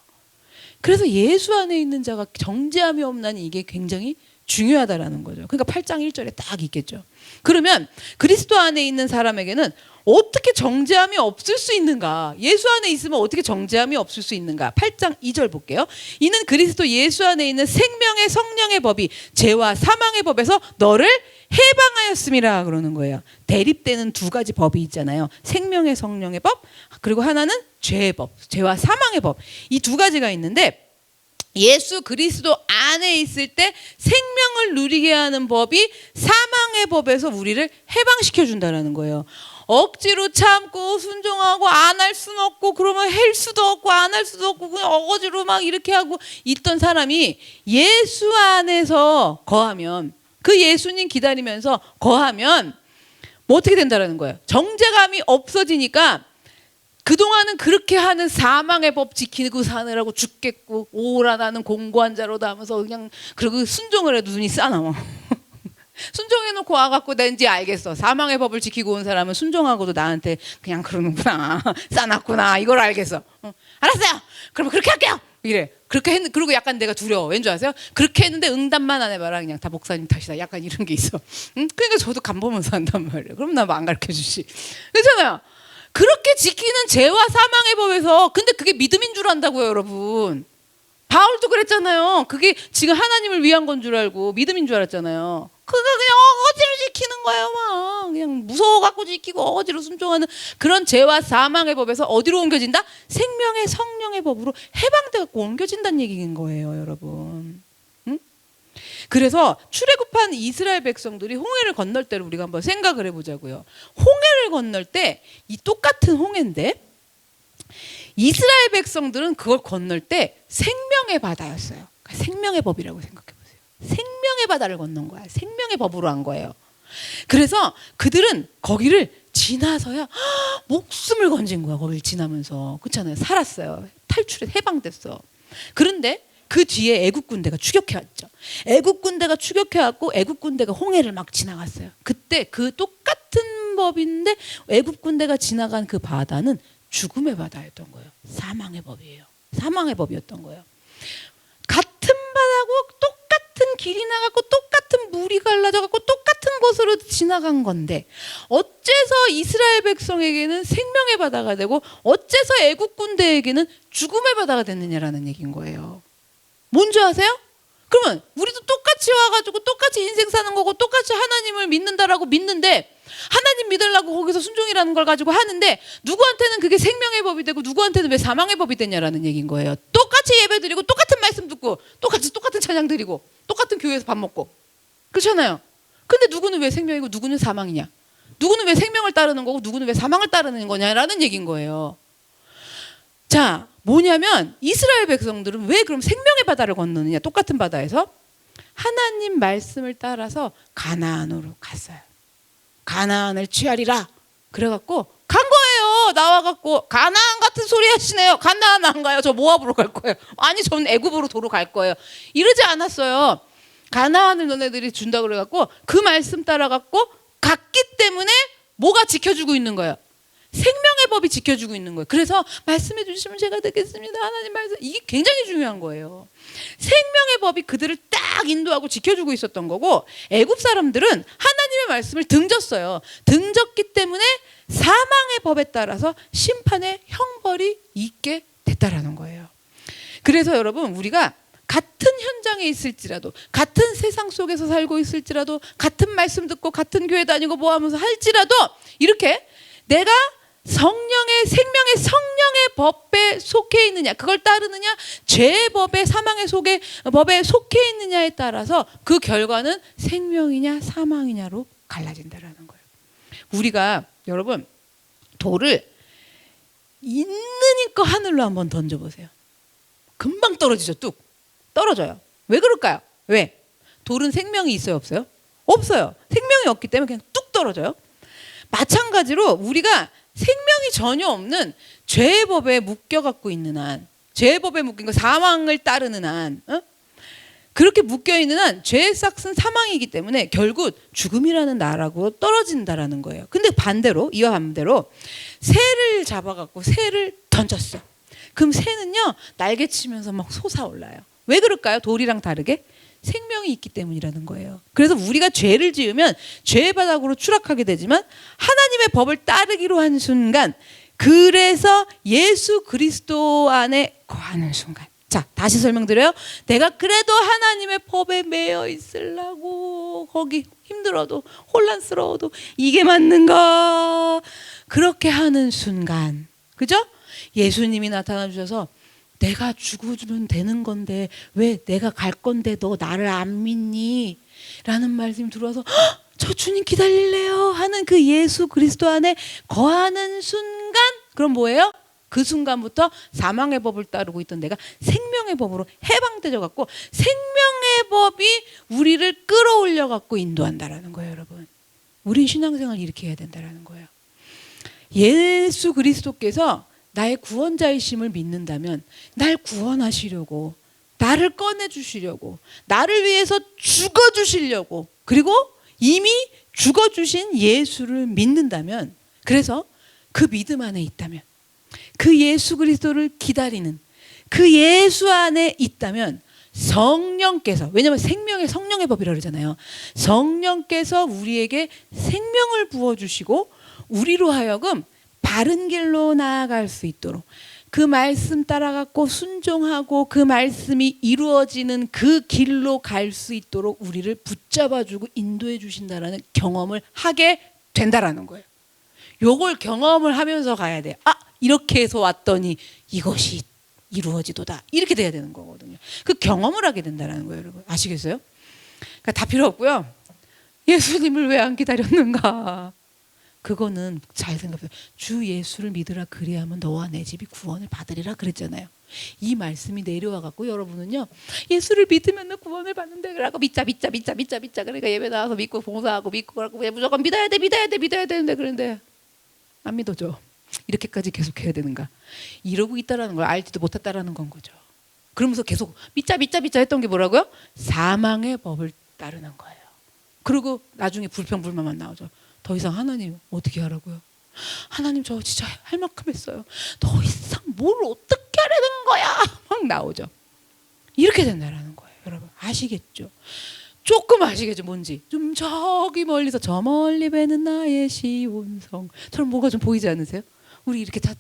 그래서 예수 안에 있는 자가 정죄함이 없나니 이게 굉장히 중요하다라는 거죠. 그러니까 8장 1절에 딱 있겠죠. 그러면 그리스도 안에 있는 사람에게는 어떻게 정죄함이 없을 수 있는가? 예수 안에 있으면 어떻게 정죄함이 없을 수 있는가? 8장 2절 볼게요. 이는 그리스도 예수 안에 있는 생명의 성령의 법이 죄와 사망의 법에서 너를 해방하였음이라 그러는 거예요. 대립되는 두 가지 법이 있잖아요. 생명의 성령의 법 그리고 하나는 죄의 법, 죄와 사망의 법. 이 두 가지가 있는데 예수 그리스도 안에 있을 때 생명을 누리게 하는 법이 사망의 법에서 우리를 해방시켜 준다는 거예요. 억지로 참고 순종하고 안 할 수는 없고 그러면 할 수도 없고 안 할 수도 없고 그냥 어거지로 막 이렇게 하고 있던 사람이 예수 안에서 거하면 그 예수님 기다리면서 거하면 뭐 어떻게 된다라는 거예요. 정죄감이 없어지니까 그동안은 그렇게 하는 사망의 법 지키고 사느라고 죽겠고 오라 나는 공고한 자로다 하면서 그냥 그리고 순종을 해도 눈이 싸나워. 순종해놓고 와갖고 낸지 알겠어. 사망의 법을 지키고 온 사람은 순종하고도 나한테 그냥 그러는구나. 싸놨구나. 이걸 알겠어. 알았어요. 그러면 그렇게 할게요. 이래. 그렇게 했는데, 그리고 약간 내가 두려워. 왠 줄 아세요? 그렇게 했는데 응답만 안 해봐라. 그냥 다 목사님 탓이다. 약간 이런 게 있어. 그러니까 저도 간 보면서 한단 말이에요. 그럼 나 뭐 안 가르쳐 주시. 그렇잖아요. 그렇게 지키는 죄와 사망의 법에서, 근데 그게 믿음인 줄 안다고요, 여러분. 바울도 그랬잖아요. 그게 지금 하나님을 위한 건 줄 알고 믿음인 줄 알았잖아요. 그거 그냥 어거지로 지키는 거예요, 막. 그냥 무서워갖고 지키고 어거지로 순종하는 그런 죄와 사망의 법에서 어디로 옮겨진다? 생명의 성령의 법으로 해방돼갖고 옮겨진다는 얘기인 거예요, 여러분. 응? 그래서 출애굽한 이스라엘 백성들이 홍해를 건널 때를 우리가 한번 생각을 해보자고요. 홍해를 건널 때 이 똑같은 홍해인데 이스라엘 백성들은 그걸 건널 때 생명의 바다였어요. 그러니까 생명의 법이라고 생각해 보세요. 생명의 바다를 건넌 거야. 생명의 법으로 한 거예요. 그래서 그들은 거기를 지나서야 목숨을 건진 거야. 거기를 지나면서. 그렇잖아요. 살았어요. 탈출해 해방됐어. 그런데 그 뒤에 애국 군대가 추격해 왔죠. 애국 군대가 추격해 왔고 애국 군대가 홍해를 막 지나갔어요. 그때 그 똑같은 법인데 애국 군대가 지나간 그 바다는 죽음의 바다였던 거예요. 사망의 법이에요. 사망의 법이었던 거예요. 같은 바다고 똑같은 길이 나갔고 똑같은 물이 갈라져갖고 똑같은 곳으로 지나간 건데 어째서 이스라엘 백성에게는 생명의 바다가 되고 어째서 애국 군대에게는 죽음의 바다가 됐느냐라는 얘기인 거예요. 뭔지 아세요? 그러면 우리도 똑같이 와가지고 똑같이 인생 사는 거고 똑같이 하나님을 믿는다라고 믿는데 하나님 믿으려고 거기서 순종이라는 걸 가지고 하는데 누구한테는 그게 생명의 법이 되고 누구한테는 왜 사망의 법이 되냐라는 얘기인 거예요. 똑같이 예배 드리고 똑같은 말씀 듣고 똑같은 찬양 드리고 똑같은 교회에서 밥 먹고 그렇잖아요. 근데 누구는 왜 생명이고 누구는 사망이냐? 누구는 왜 생명을 따르는 거고 누구는 왜 사망을 따르는 거냐라는 얘기인 거예요. 자, 뭐냐면 이스라엘 백성들은 왜 그럼 생명의 바다를 건너느냐? 똑같은 바다에서 하나님 말씀을 따라서 가나안으로 갔어요. 가나안을 취하리라. 그래갖고 간 거예요. 나와갖고 가나안 같은 소리 하시네요. 가나안 안 가요. 저 모압으로 갈 거예요. 아니 전 애굽으로 도로 갈 거예요. 이러지 않았어요. 가나안을 너네들이 준다 그래갖고 그 말씀 따라갖고 갔기 때문에 뭐가 지켜주고 있는 거예요? 생명의 법이 지켜주고 있는 거예요. 그래서 말씀해 주시면 제가 듣겠습니다. 하나님 말씀. 이게 굉장히 중요한 거예요. 생명의 법이 그들을 딱 인도하고 지켜주고 있었던 거고 애굽 사람들은 하나님의 말씀을 등졌어요. 등졌기 때문에 사망의 법에 따라서 심판의 형벌이 있게 됐다라는 거예요. 그래서 여러분 우리가 같은 현장에 있을지라도 같은 세상 속에서 살고 있을지라도 같은 말씀 듣고 같은 교회 다니고 뭐 하면서 할지라도 이렇게 내가 성령의 생명의 성령의 법에 속해 있느냐 그걸 따르느냐 죄의 법에 사망의 법에 속해 있느냐에 따라서 그 결과는 생명이냐 사망이냐로 갈라진다라는 거예요. 우리가 여러분 돌을 있는 힘껏 하늘로 한번 던져보세요. 금방 떨어지죠. 뚝 떨어져요. 왜 그럴까요? 왜? 돌은 생명이 있어요 없어요? 없어요. 생명이 없기 때문에 그냥 뚝 떨어져요. 마찬가지로 우리가 생명이 전혀 없는 죄의 법에 묶여갖고 있는 한 죄의 법에 묶인 거 사망을 따르는 한 그렇게 묶여있는 한 죄의 싹은 사망이기 때문에 결국 죽음이라는 나라고 떨어진다라는 거예요. 근데 반대로 이와 반대로 새를 잡아갖고 새를 던졌어. 그럼 새는요 날개치면서 막 솟아올라요. 왜 그럴까요? 돌이랑 다르게 생명이 있기 때문이라는 거예요. 그래서 우리가 죄를 지으면 죄의 바닥으로 추락하게 되지만 하나님의 법을 따르기로 한 순간 그래서 예수 그리스도 안에 거하는 순간 자 다시 설명드려요. 내가 그래도 하나님의 법에 매여 있으려고 거기 힘들어도 혼란스러워도 이게 맞는가 그렇게 하는 순간 그죠? 예수님이 나타나 주셔서 내가 죽어주면 되는 건데 왜 내가 갈 건데 너 나를 안 믿니? 라는 말씀이 들어와서 저 주님 기다릴래요 하는 그 예수 그리스도 안에 거하는 순간 그럼 뭐예요? 그 순간부터 사망의 법을 따르고 있던 내가 생명의 법으로 해방되져 갖고 생명의 법이 우리를 끌어올려 갖고 인도한다라는 거예요. 여러분 우린 신앙생활 이렇게 해야 된다라는 거예요. 예수 그리스도께서 나의 구원자이심을 믿는다면 날 구원하시려고 나를 꺼내주시려고 나를 위해서 죽어주시려고 그리고 이미 죽어주신 예수를 믿는다면, 그래서 그 믿음 안에 있다면, 그 예수 그리스도를 기다리는 그 예수 안에 있다면 성령께서, 왜냐하면 생명의 성령의 법이라고 그러잖아요. 성령께서 우리에게 생명을 부어주시고 우리로 하여금 바른 길로 나아갈 수 있도록, 그 말씀 따라갖고 순종하고 그 말씀이 이루어지는 그 길로 갈 수 있도록 우리를 붙잡아주고 인도해 주신다라는 경험을 하게 된다라는 거예요. 요걸 경험을 하면서 가야 돼요. 아, 이렇게 해서 왔더니 이것이 이루어지도다, 이렇게 돼야 되는 거거든요. 그 경험을 하게 된다는 거예요, 여러분. 아시겠어요? 그러니까 다 필요 없고요. 예수님을 왜 안 기다렸는가? 그거는 잘 생각해요. 주 예수를 믿으라, 그리하면 너와 내 집이 구원을 받으리라 그랬잖아요. 이 말씀이 내려와 갖고 여러분은요, 예수를 믿으면 구원을 받는데, 그러고 믿자. 그러니까 예배 나와서 믿고 봉사하고 믿고 그러고 무조건 믿어야 되는데, 그런데 안 믿어져. 이렇게까지 계속 해야 되는가? 이러고 있다라는 걸 알지도 못했다라는 건 거죠. 그러면서 계속 믿자 했던 게 뭐라고요? 사망의 법을 따르는 거예요. 그리고 나중에 불평불만만 나오죠. 더 이상 하나님 어떻게 하라고요? 하나님 저 진짜 할 만큼 했어요. 더 이상 뭘 어떻게 하라는 거야? 막 나오죠. 이렇게 된다라는 거예요. 여러분 아시겠죠? 조금 아시겠죠? 뭔지. 좀 저기 멀리서 저 멀리 배는 나의 시온성 처럼 뭐가 좀 보이지 않으세요? 우리 이렇게 다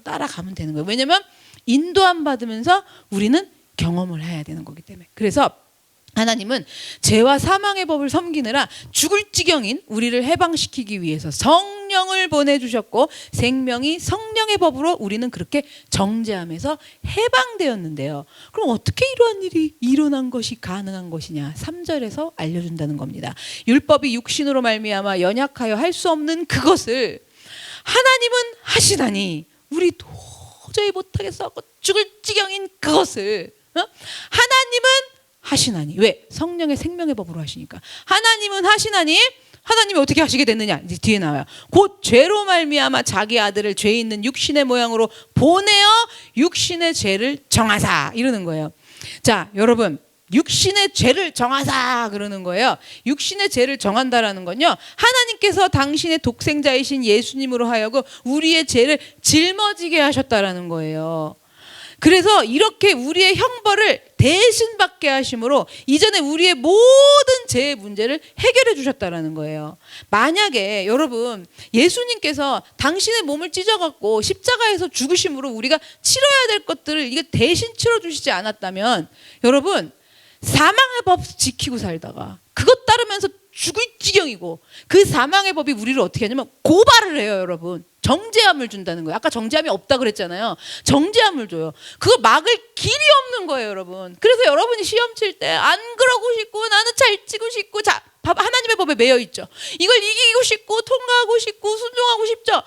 따라가면 되는 거예요. 왜냐면 인도함 받으면서 우리는 경험을 해야 되는 거기 때문에. 그래서 하나님은 죄와 사망의 법을 섬기느라 죽을 지경인 우리를 해방시키기 위해서 성령을 보내주셨고, 생명이 성령의 법으로 우리는 그렇게 정죄함에서 해방되었는데요. 그럼 어떻게 이러한 일이 일어난 것이 가능한 것이냐? 3절에서 알려준다는 겁니다. 율법이 육신으로 말미암아 연약하여 할 수 없는 그것을 하나님은 하시다니, 우리 도저히 못하겠어 죽을 지경인 그것을 하나님은 하시나니. 왜? 성령의 생명의 법으로 하시니까. 하나님은 하시나니, 하나님이 어떻게 하시게 됐느냐? 이제 뒤에 나와요. 곧 죄로 말미암아 자기 아들을 죄 있는 육신의 모양으로 보내어 육신의 죄를 정하사, 이러는 거예요. 자, 여러분, 육신의 죄를 정하사 그러는 거예요. 육신의 죄를 정한다라는 건요, 하나님께서 당신의 독생자이신 예수님으로 하여금 우리의 죄를 짊어지게 하셨다라는 거예요. 그래서 이렇게 우리의 형벌을 대신 받게 하심으로 이전에 우리의 모든 죄의 문제를 해결해 주셨다라는 거예요. 만약에 여러분 예수님께서 당신의 몸을 찢어갖고 십자가에서 죽으심으로 우리가 치러야 될 것들을 이게 대신 치러주시지 않았다면, 여러분 사망의 법 지키고 살다가 그것 따르면서 죽을 지경이고, 그 사망의 법이 우리를 어떻게 하냐면 고발을 해요, 여러분. 정죄함을 준다는 거예요. 아까 정죄함이 없다 그랬잖아요. 정죄함을 줘요. 그거 막을 길이 없는 거예요, 여러분. 그래서 여러분이 시험 칠 때 안 그러고 싶고, 나는 잘 치고 싶고, 자, 하나님의 법에 매여 있죠. 이걸 이기고 싶고, 통과하고 싶고, 순종하고 싶죠.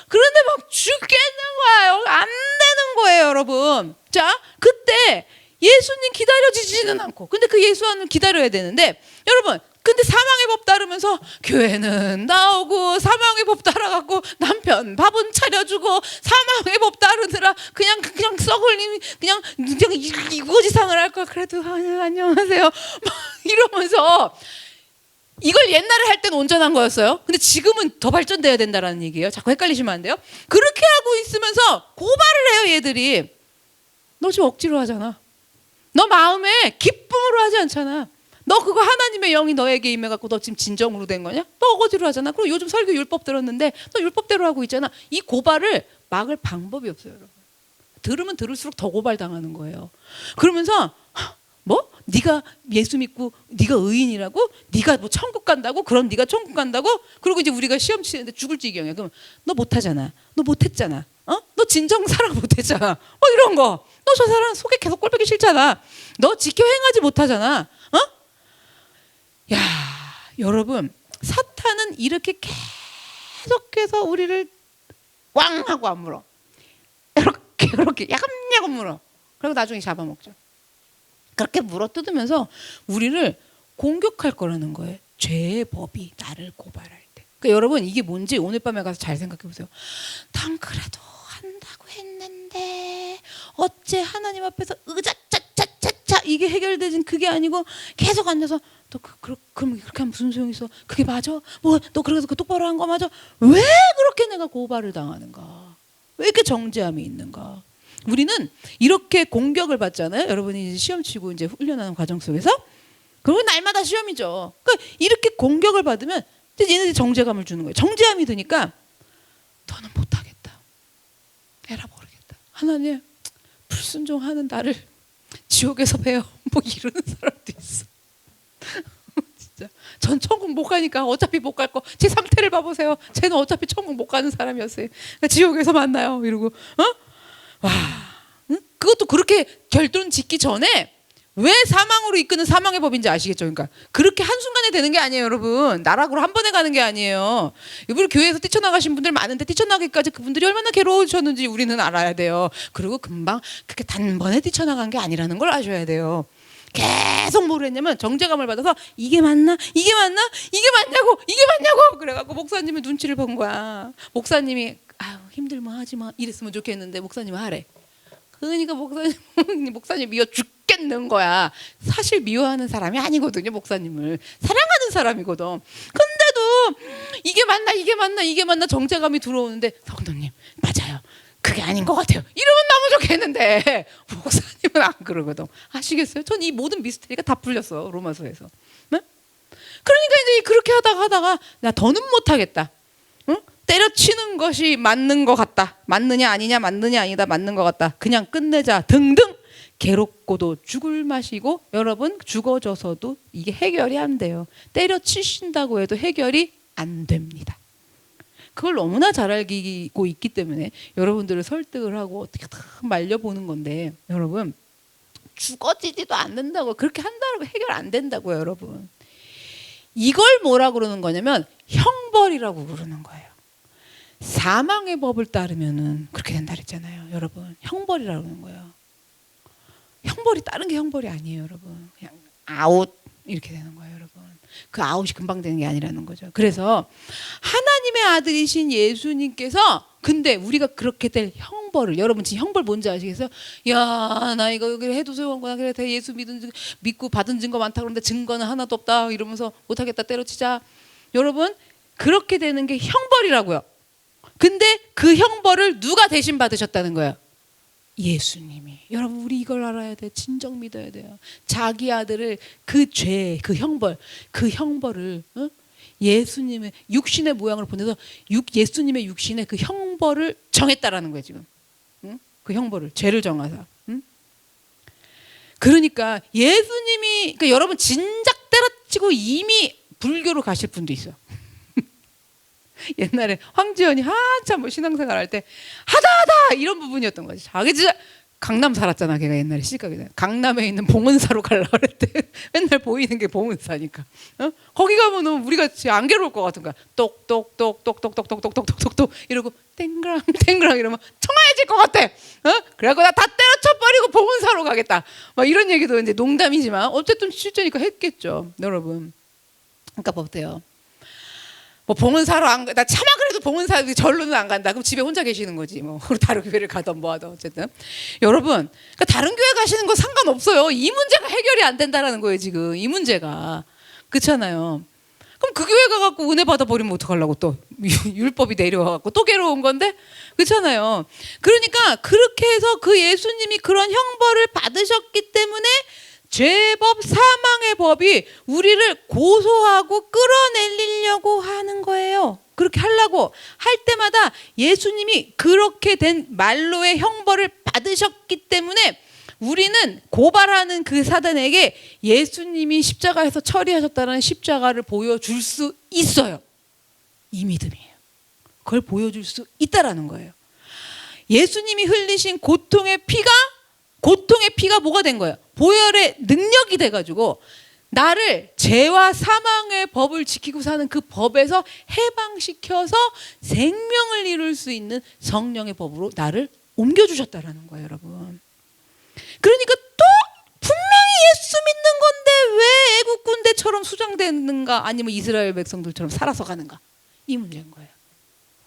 그런데 막 죽겠는 거예요. 안 되는 거예요, 여러분. 자, 그때 예수님 기다려지지는 않고, 근데 그 예수님은 기다려야 되는데, 여러분, 근데 사망의 법 따르면서 교회는 나오고, 사망의 법 따라가고, 남편 밥은 차려주고, 사망의 법 따르느라 그냥 썩을 그냥 이고지상을 할 걸. 그래도 안녕하세요 막 이러면서, 이걸 옛날에 할 때는 온전한 거였어요. 근데 지금은 더 발전돼야 된다라는 얘기예요. 자꾸 헷갈리시면 안 돼요. 그렇게 하고 있으면서 고발을 해요, 얘들이. 너 지금 억지로 하잖아. 너 마음에 기쁨으로 하지 않잖아. 너 그거 하나님의 영이 너에게 임해갖고 너 지금 진정으로 된 거냐? 너 어거지로 하잖아. 그리고 요즘 설교 율법 들었는데 너 율법대로 하고 있잖아. 이 고발을 막을 방법이 없어요, 여러분. 들으면 들을수록 더 고발당하는 거예요. 그러면서 뭐? 네가 예수 믿고 네가 의인이라고? 네가 뭐 천국 간다고? 그럼 네가 천국 간다고? 그리고 이제 우리가 시험 치는데 죽을 지경이야. 그럼 너 못하잖아. 너 못했잖아. 너 진정 사랑 못했잖아. 이런 거. 너 저 사람 속에 계속 꼴 보기 싫잖아. 너 지켜 행하지 못하잖아. 야, 여러분, 사탄은 이렇게 계속해서 우리를 왕 하고 안 물어. 이렇게 야금야금 물어. 그리고 나중에 잡아먹죠. 그렇게 물어 뜯으면서 우리를 공격할 거라는 거예요. 죄의 법이 나를 고발할 때. 그러니까 여러분, 이게 뭔지 오늘 밤에 가서 잘 생각해 보세요. 난 그래도 한다고 했는데 어째 하나님 앞에서 으자짜짜짜짜 이게 해결되진 그게 아니고 계속 앉아서 너 그럼 그렇게 하면 무슨 소용이 있어? 그게 맞아? 뭐 너 그래서 그 똑바로 한 거 맞아? 왜 그렇게 내가 고발을 당하는가? 왜 이렇게 정죄함이 있는가? 우리는 이렇게 공격을 받잖아요. 여러분이 이제 시험 치고 이제 훈련하는 과정 속에서 그리고 날마다 시험이죠. 그러니까 이렇게 공격을 받으면 이제 얘네들이 정죄감을 주는 거예요. 정죄함이 드니까 너는 못하겠다. 에라 모르겠다. 하나님 불순종하는 나를 지옥에서 배워. 뭐 이러는 사람도 있어. 진짜 전 천국 못 가니까 어차피 못 갈 거. 제 상태를 봐보세요. 쟤는 어차피 천국 못 가는 사람이었어요. 그러니까 지옥에서 만나요. 이러고 와, 응? 그것도 그렇게 결론 짓기 전에 왜 사망으로 이끄는 사망의 법인지 아시겠죠? 그러니까 그렇게 한순간에 되는 게 아니에요, 여러분. 나락으로 한 번에 가는 게 아니에요. 이번에 교회에서 뛰쳐나가신 분들 많은데 뛰쳐나기까지 그분들이 얼마나 괴로우셨는지 우리는 알아야 돼요. 그리고 금방 그렇게 단번에 뛰쳐나간 게 아니라는 걸 아셔야 돼요. 계속 뭘 했냐면 정죄감을 받아서 이게 맞나? 이게 맞나? 이게 맞냐고? 이게 맞냐고? 그래갖고 목사님의 눈치를 본 거야. 목사님이 아유 힘들면 하지 마 이랬으면 좋겠는데 목사님은 하래. 그러니까 목사님 미워 죽겠는 거야. 사실 미워하는 사람이 아니거든요. 목사님을 사랑하는 사람이거든. 근데도 이게 맞나 이게 맞나 이게 맞나 정죄감이 들어오는데 성도님 맞아요. 그게 아닌 것 같아요. 이러면 너무 좋겠는데 목사님은 안 그러거든. 아시겠어요? 전 이 모든 미스테리가 다 풀렸어. 로마서에서. 네? 그러니까 이제 그렇게 하다가 나 더는 못하겠다. 응? 때려치는 것이 맞는 것 같다. 맞느냐 아니냐 맞느냐 아니다 맞는 것 같다. 그냥 끝내자 등등 괴롭고도 죽을 맛이고 여러분 죽어져서도 이게 해결이 안 돼요. 때려치신다고 해도 해결이 안 됩니다. 그걸 너무나 잘 알고 있기 때문에 여러분들을 설득을 하고 어떻게 다 말려보는 건데 여러분 죽어지지도 않는다고 그렇게 한다고 해결 안 된다고요. 여러분 이걸 뭐라 그러는 거냐면 형벌이라고 그러는 거예요. 사망의 법을 따르면은 그렇게 된다 그랬잖아요. 여러분 형벌이라고 그러는 거예요. 형벌이 다른 게 형벌이 아니에요. 여러분 그냥 아웃 이렇게 되는 거예요. 여러분 그 아웃이 금방 되는 게 아니라는 거죠. 그래서 하나님의 아들이신 예수님께서 근데 우리가 그렇게 될 형벌을 여러분 지금 형벌 뭔지 아시겠어요? 야 나 이거 해도 소용없구나. 그래 예수 믿고 받은 증거 많다 그런데 증거는 하나도 없다 이러면서 못하겠다 때려치자. 여러분 그렇게 되는 게 형벌이라고요. 근데 그 형벌을 누가 대신 받으셨다는 거예요? 예수님이. 여러분 우리 이걸 알아야 돼. 진정 믿어야 돼요. 자기 아들을 그 죄, 그 형벌을 예수님의 육신의 모양을 보내서 예수님의 육신의 그 형벌을 정했다라는 거예요 지금. 그 형벌을 죄를 정하사. 그러니까 예수님이 그러니까 여러분 진작 때려치고 이미 불교로 가실 분도 있어. 옛날에 황지연이 한참 뭐 신앙생활 할 때 하다 이런 부분이었던 거지. 자기 진짜 강남 살았잖아. 걔가 옛날에 시집가게 강남에 있는 봉은사로 가려고 그랬대. 맨날 보이는 게 봉은사니까. 거기 가면은 우리가 안 괴로울 것 같은 거야. 똑똑똑똑똑똑똑똑똑똑똑 이러고 땡그랑 이러면 청아해질 것 같아. 그래갖고 나 다 때려쳐버리고 봉은사로 가겠다. 막 이런 얘기도 이제 농담이지만 어쨌든 실제니까 했겠죠, 여러분. 그러니까 보세요. 뭐 봉은사로 안 나 차마 그래도 봉은사 절로는 안 간다. 그럼 집에 혼자 계시는 거지. 뭐 다른 교회를 가던 뭐하던 어쨌든 여러분 그러니까 다른 교회 가시는 거 상관없어요. 이 문제가 해결이 안 된다라는 거예요 지금 이 문제가 그렇잖아요. 그럼 그 교회 가갖고 은혜 받아버리면 어떡하려고 또 율법이 내려와갖고 또 괴로운 건데 그렇잖아요. 그러니까 그렇게 해서 그 예수님이 그런 형벌을 받으셨기 때문에 죄법 사망의 법이 우리를 고소하고 끌어내리려고 하는 거예요. 그렇게 하려고 할 때마다 예수님이 그렇게 된 말로의 형벌을 받으셨기 때문에 우리는 고발하는 그 사단에게 예수님이 십자가에서 처리하셨다는 십자가를 보여줄 수 있어요. 이 믿음이에요. 그걸 보여줄 수 있다라는 거예요. 예수님이 흘리신 고통의 피가 뭐가 된 거예요? 보혈의 능력이 돼가지고 나를 죄와 사망의 법을 지키고 사는 그 법에서 해방시켜서 생명을 이룰 수 있는 성령의 법으로 나를 옮겨주셨다라는 거예요, 여러분. 그러니까 또 분명히 예수 믿는 건데 왜 애국 군대처럼 수장되는가 아니면 이스라엘 백성들처럼 살아서 가는가 이 문제인 거예요.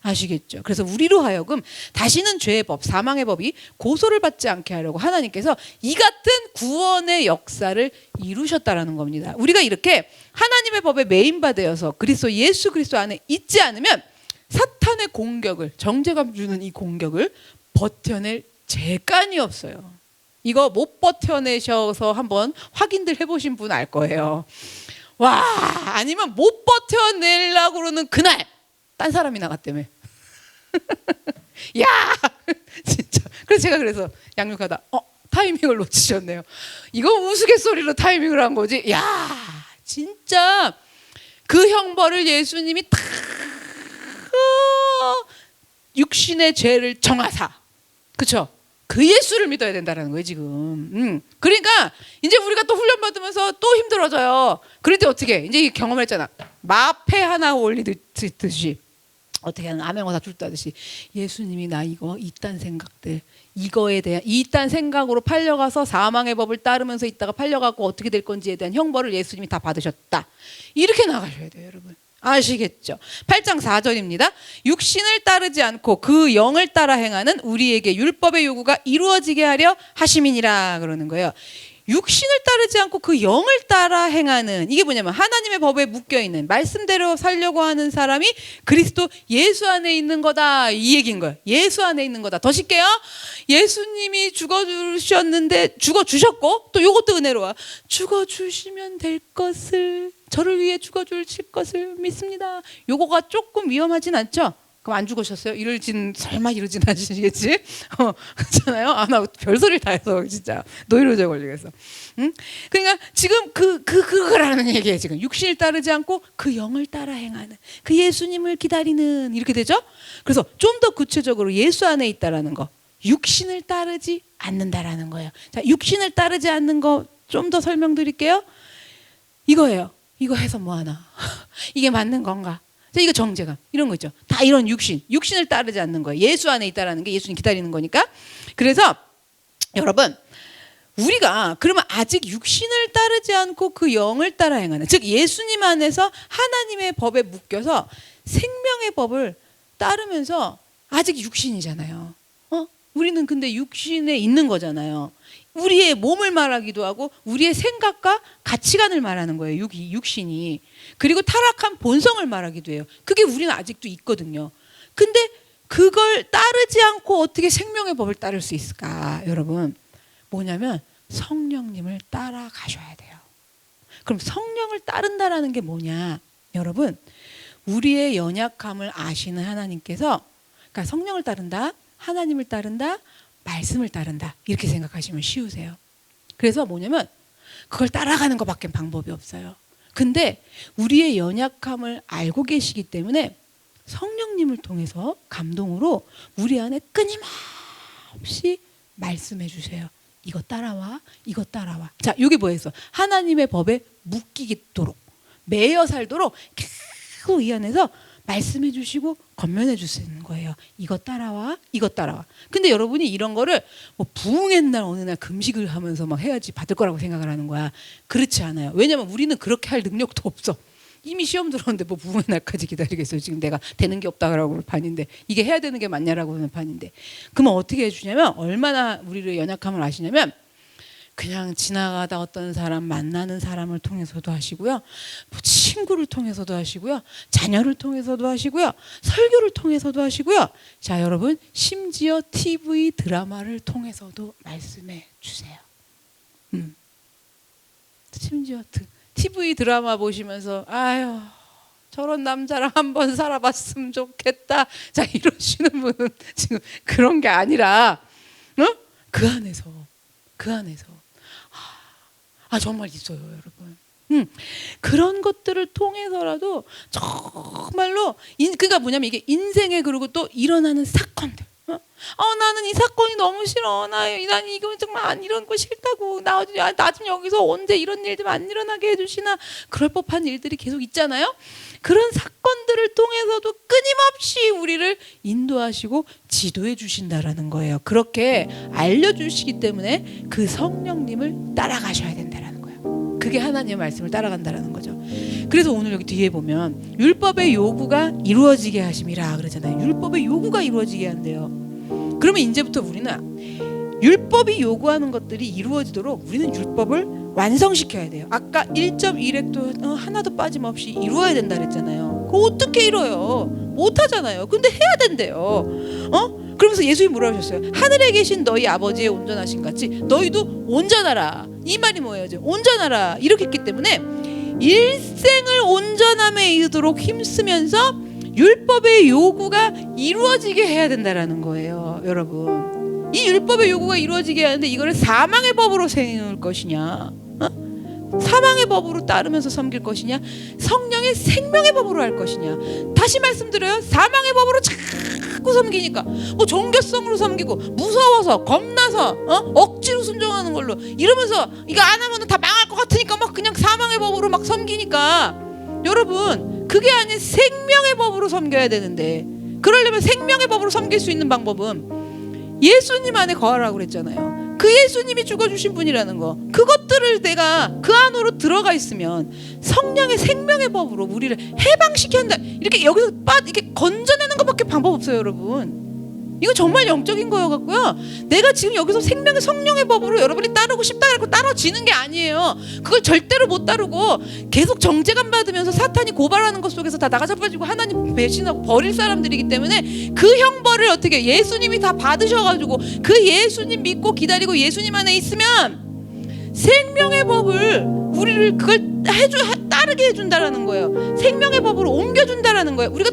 아시겠죠? 그래서 우리로 하여금 다시는 죄의 법, 사망의 법이 고소를 받지 않게 하려고 하나님께서 이 같은 구원의 역사를 이루셨다라는 겁니다. 우리가 이렇게 하나님의 법에 매인바되어서 그리스도 예수 그리스도 안에 있지 않으면 사탄의 공격을, 정죄감 주는 이 공격을 버텨낼 재간이 없어요. 이거 못 버텨내셔서 한번 확인들 해보신 분 알 거예요. 와, 아니면 못 버텨내려고 그러는 그날 딴 사람이 나갔다며. 야, 진짜. 그래서 양육하다 타이밍을 놓치셨네요. 이거 우스갯소리로 타이밍을 한 거지. 야, 진짜 그 형벌을 예수님이 다 육신의 죄를 정하사, 그렇죠? 그 예수를 믿어야 된다는 거예요 지금. 그러니까 이제 우리가 또 훈련 받으면서 또 힘들어져요. 그럴 때 어떻게? 이제 경험을 했잖아. 마패 하나 올리듯이 어떻게 하는 암행어사 줍다듯이 예수님이 나 이거 이딴 생각들, 이거에 대한 이딴 생각으로 팔려가서 사망의 법을 따르면서 있다가 팔려가고 어떻게 될 건지에 대한 형벌을 예수님이 다 받으셨다. 이렇게 나가셔야 돼요 여러분. 아시겠죠? 8장 4절입니다. 육신을 따르지 않고 그 영을 따라 행하는 우리에게 율법의 요구가 이루어지게 하려 하심이니라 그러는 거예요. 육신을 따르지 않고 그 영을 따라 행하는, 이게 뭐냐면 하나님의 법에 묶여있는 말씀대로 살려고 하는 사람이 그리스도 예수 안에 있는 거다, 이 얘기인 거예요. 예수 안에 있는 거다. 더 쉽게요, 예수님이 죽어주셨는데 죽어주셨고 또 이것도 은혜로워. 죽어주시면 될 것을, 저를 위해 죽어주실 것을 믿습니다. 요거가 조금 위험하진 않죠? 그럼 안 죽으셨어요? 설마 이러진 않으시겠지? 그렇잖아요. 나 별소리를 다 해서 진짜 노이로제 걸리겠어. 응? 그러니까 지금 그거라는 얘기예요. 지금 육신을 따르지 않고 그 영을 따라 행하는, 그 예수님을 기다리는, 이렇게 되죠? 그래서 좀 더 구체적으로 예수 안에 있다라는 거, 육신을 따르지 않는다라는 거예요. 자, 육신을 따르지 않는 거 좀 더 설명드릴게요. 이거예요. 이거 해서 뭐하나? 이게 맞는 건가? 자, 이거 정죄감, 이런 거 있죠. 다 이런 육신을 따르지 않는 거예요. 예수 안에 있다라는 게 예수님 기다리는 거니까. 그래서 여러분, 우리가 그러면 아직 육신을 따르지 않고 그 영을 따라 행하는, 즉 예수님 안에서 하나님의 법에 묶여서 생명의 법을 따르면서 아직 육신이잖아요. 우리는 근데 육신에 있는 거잖아요. 우리의 몸을 말하기도 하고 우리의 생각과 가치관을 말하는 거예요. 육신이. 그리고 타락한 본성을 말하기도 해요. 그게 우리는 아직도 있거든요. 근데 그걸 따르지 않고 어떻게 생명의 법을 따를 수 있을까? 여러분, 뭐냐면 성령님을 따라가셔야 돼요. 그럼 성령을 따른다라는 게 뭐냐? 여러분, 우리의 연약함을 아시는 하나님께서, 그러니까 성령을 따른다, 하나님을 따른다, 말씀을 따른다, 이렇게 생각하시면 쉬우세요. 그래서 뭐냐면 그걸 따라가는 것밖에 방법이 없어요. 근데 우리의 연약함을 알고 계시기 때문에 성령님을 통해서 감동으로 우리 안에 끊임없이 말씀해 주세요. 이거 따라와, 이거 따라와. 자, 이게 뭐였어? 하나님의 법에 묶이도록, 매여 살도록 계속 이 안에서 말씀해 주시고 권면해 주시는 거예요. 이거 따라와, 이거 따라와. 근데 여러분이 이런 거를 뭐 부흥의 날 어느 날 금식을 하면서 막 해야지 받을 거라고 생각을 하는 거야. 그렇지 않아요. 왜냐면 우리는 그렇게 할 능력도 없어. 이미 시험 들었는데 뭐 부흥의 날까지 기다리겠어요. 지금 내가 되는 게 없다라고 하는 판인데, 이게 해야 되는 게 맞냐라고 하는 판인데. 그러면 어떻게 해주냐면, 얼마나 우리를 연약함을 아시냐면, 그냥 지나가다 어떤 사람 만나는 사람을 통해서도 하시고요, 뭐 친구를 통해서도 하시고요, 자녀를 통해서도 하시고요, 설교를 통해서도 하시고요. 자, 여러분, 심지어 TV 드라마를 통해서도 말씀해 주세요. 심지어 TV 드라마 보시면서 아유, 저런 남자랑 한번 살아봤으면 좋겠다, 자, 이러시는 분은 지금 그런 게 아니라 그 안에서 정말 있어요, 여러분. 그런 것들을 통해서라도 정말로 그러니까 뭐냐면 이게 인생에, 그리고 또 일어나는 사건들. 나는 이 사건이 너무 싫어. 난 이거 정말 이런 거 싫다고. 나 좀 여기서 언제 이런 일들 안 일어나게 해주시나. 그럴 법한 일들이 계속 있잖아요. 그런 사건들을 통해서도 끊임없이 우리를 인도하시고 지도해 주신다라는 거예요. 그렇게 알려주시기 때문에 그 성령님을 따라가셔야 된다라는 거예요. 그게 하나님의 말씀을 따라간다라는 거죠. 그래서 오늘 여기 뒤에 보면 율법의 요구가 이루어지게 하심이라 그러잖아요. 율법의 요구가 이루어지게 한대요. 그러면 이제부터 우리는 율법이 요구하는 것들이 이루어지도록 우리는 율법을 완성시켜야 돼요. 아까 1.1획도 하나도 빠짐없이 이루어야 된다 그랬잖아요. 그거 어떻게 이뤄요? 못하잖아요. 근데 해야 된대요. 그러면서 예수님이 뭐라고 하셨어요? 하늘에 계신 너희 아버지의 온전하신 같이 너희도 온전하라. 이 말이 뭐예요? 온전하라 이렇게 했기 때문에 일생을 온전함에 이르도록 힘쓰면서 율법의 요구가 이루어지게 해야 된다라는 거예요. 여러분, 이 율법의 요구가 이루어지게 하는데 이거를 사망의 법으로 세울 것이냐, 사망의 법으로 따르면서 섬길 것이냐, 성령의 생명의 법으로 할 것이냐. 다시 말씀드려요. 사망의 법으로 자꾸 섬기니까 뭐 종교성으로 섬기고 무서워서 겁나서 억지로 순종하는 걸로 이러면서 이거 안 하면 다 망할 것 같으니까 막 그냥 사망의 법으로 막 섬기니까, 여러분 그게 아닌 생명의 법으로 섬겨야 되는데, 그러려면 생명의 법으로 섬길 수 있는 방법은 예수님 안에 거하라고 그랬잖아요. 그 예수님이 죽어주신 분이라는 거, 그것들을 내가 그 안으로 들어가 있으면 성령의 생명의 법으로 우리를 해방시켜야 한다. 이렇게 여기서 이렇게 건져내는 것밖에 방법 없어요, 여러분. 이거 정말 영적인 거여 갖고요. 내가 지금 여기서 생명의 성령의 법으로 여러분이 따르고 싶다 그러고 따라지는 게 아니에요. 그걸 절대로 못 따르고 계속 정죄감 받으면서 사탄이 고발하는 것 속에서 다 나가자빠지고 하나님 배신하고 버릴 사람들이기 때문에 그 형벌을 어떻게 예수님이 다 받으셔가지고 그 예수님 믿고 기다리고 예수님 안에 있으면 생명의 법을 우리를 그걸 따르게 해준다라는 거예요. 생명의 법으로 옮겨준다라는 거예요. 우리가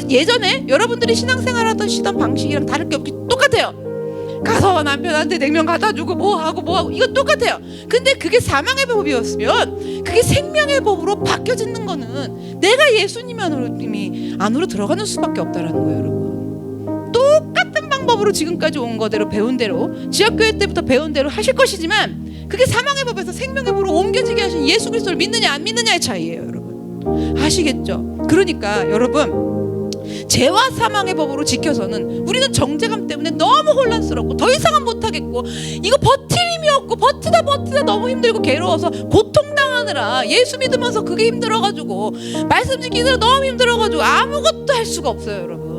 예전에 여러분들이 신앙생활 하시던 방식이랑 다를 게 없기 똑같아요. 가서 남편한테 냉면 갖다 주고 뭐하고 이거 똑같아요. 근데 그게 사망의 법이었으면 그게 생명의 법으로 바뀌어지는 거는 내가 예수님 안으로 들어가는 수밖에 없다라는 거예요, 여러분. 똑같은 방법으로 지금까지 온 거대로 배운 대로 지역교회 때부터 배운 대로 하실 것이지만 그게 사망의 법에서 생명의 법으로 옮겨지게 하신 예수 그리스도를 믿느냐 안 믿느냐의 차이예요, 여러분. 아시겠죠? 그러니까 여러분, 죄와 사망의 법으로 지켜서는 우리는 정죄감 때문에 너무 혼란스럽고 더 이상은 못하겠고 이거 버틸 힘이 없고 버티다 너무 힘들고 괴로워서 고통당하느라 예수 믿으면서 그게 힘들어가지고 말씀 지키느라 너무 힘들어가지고 아무것도 할 수가 없어요, 여러분.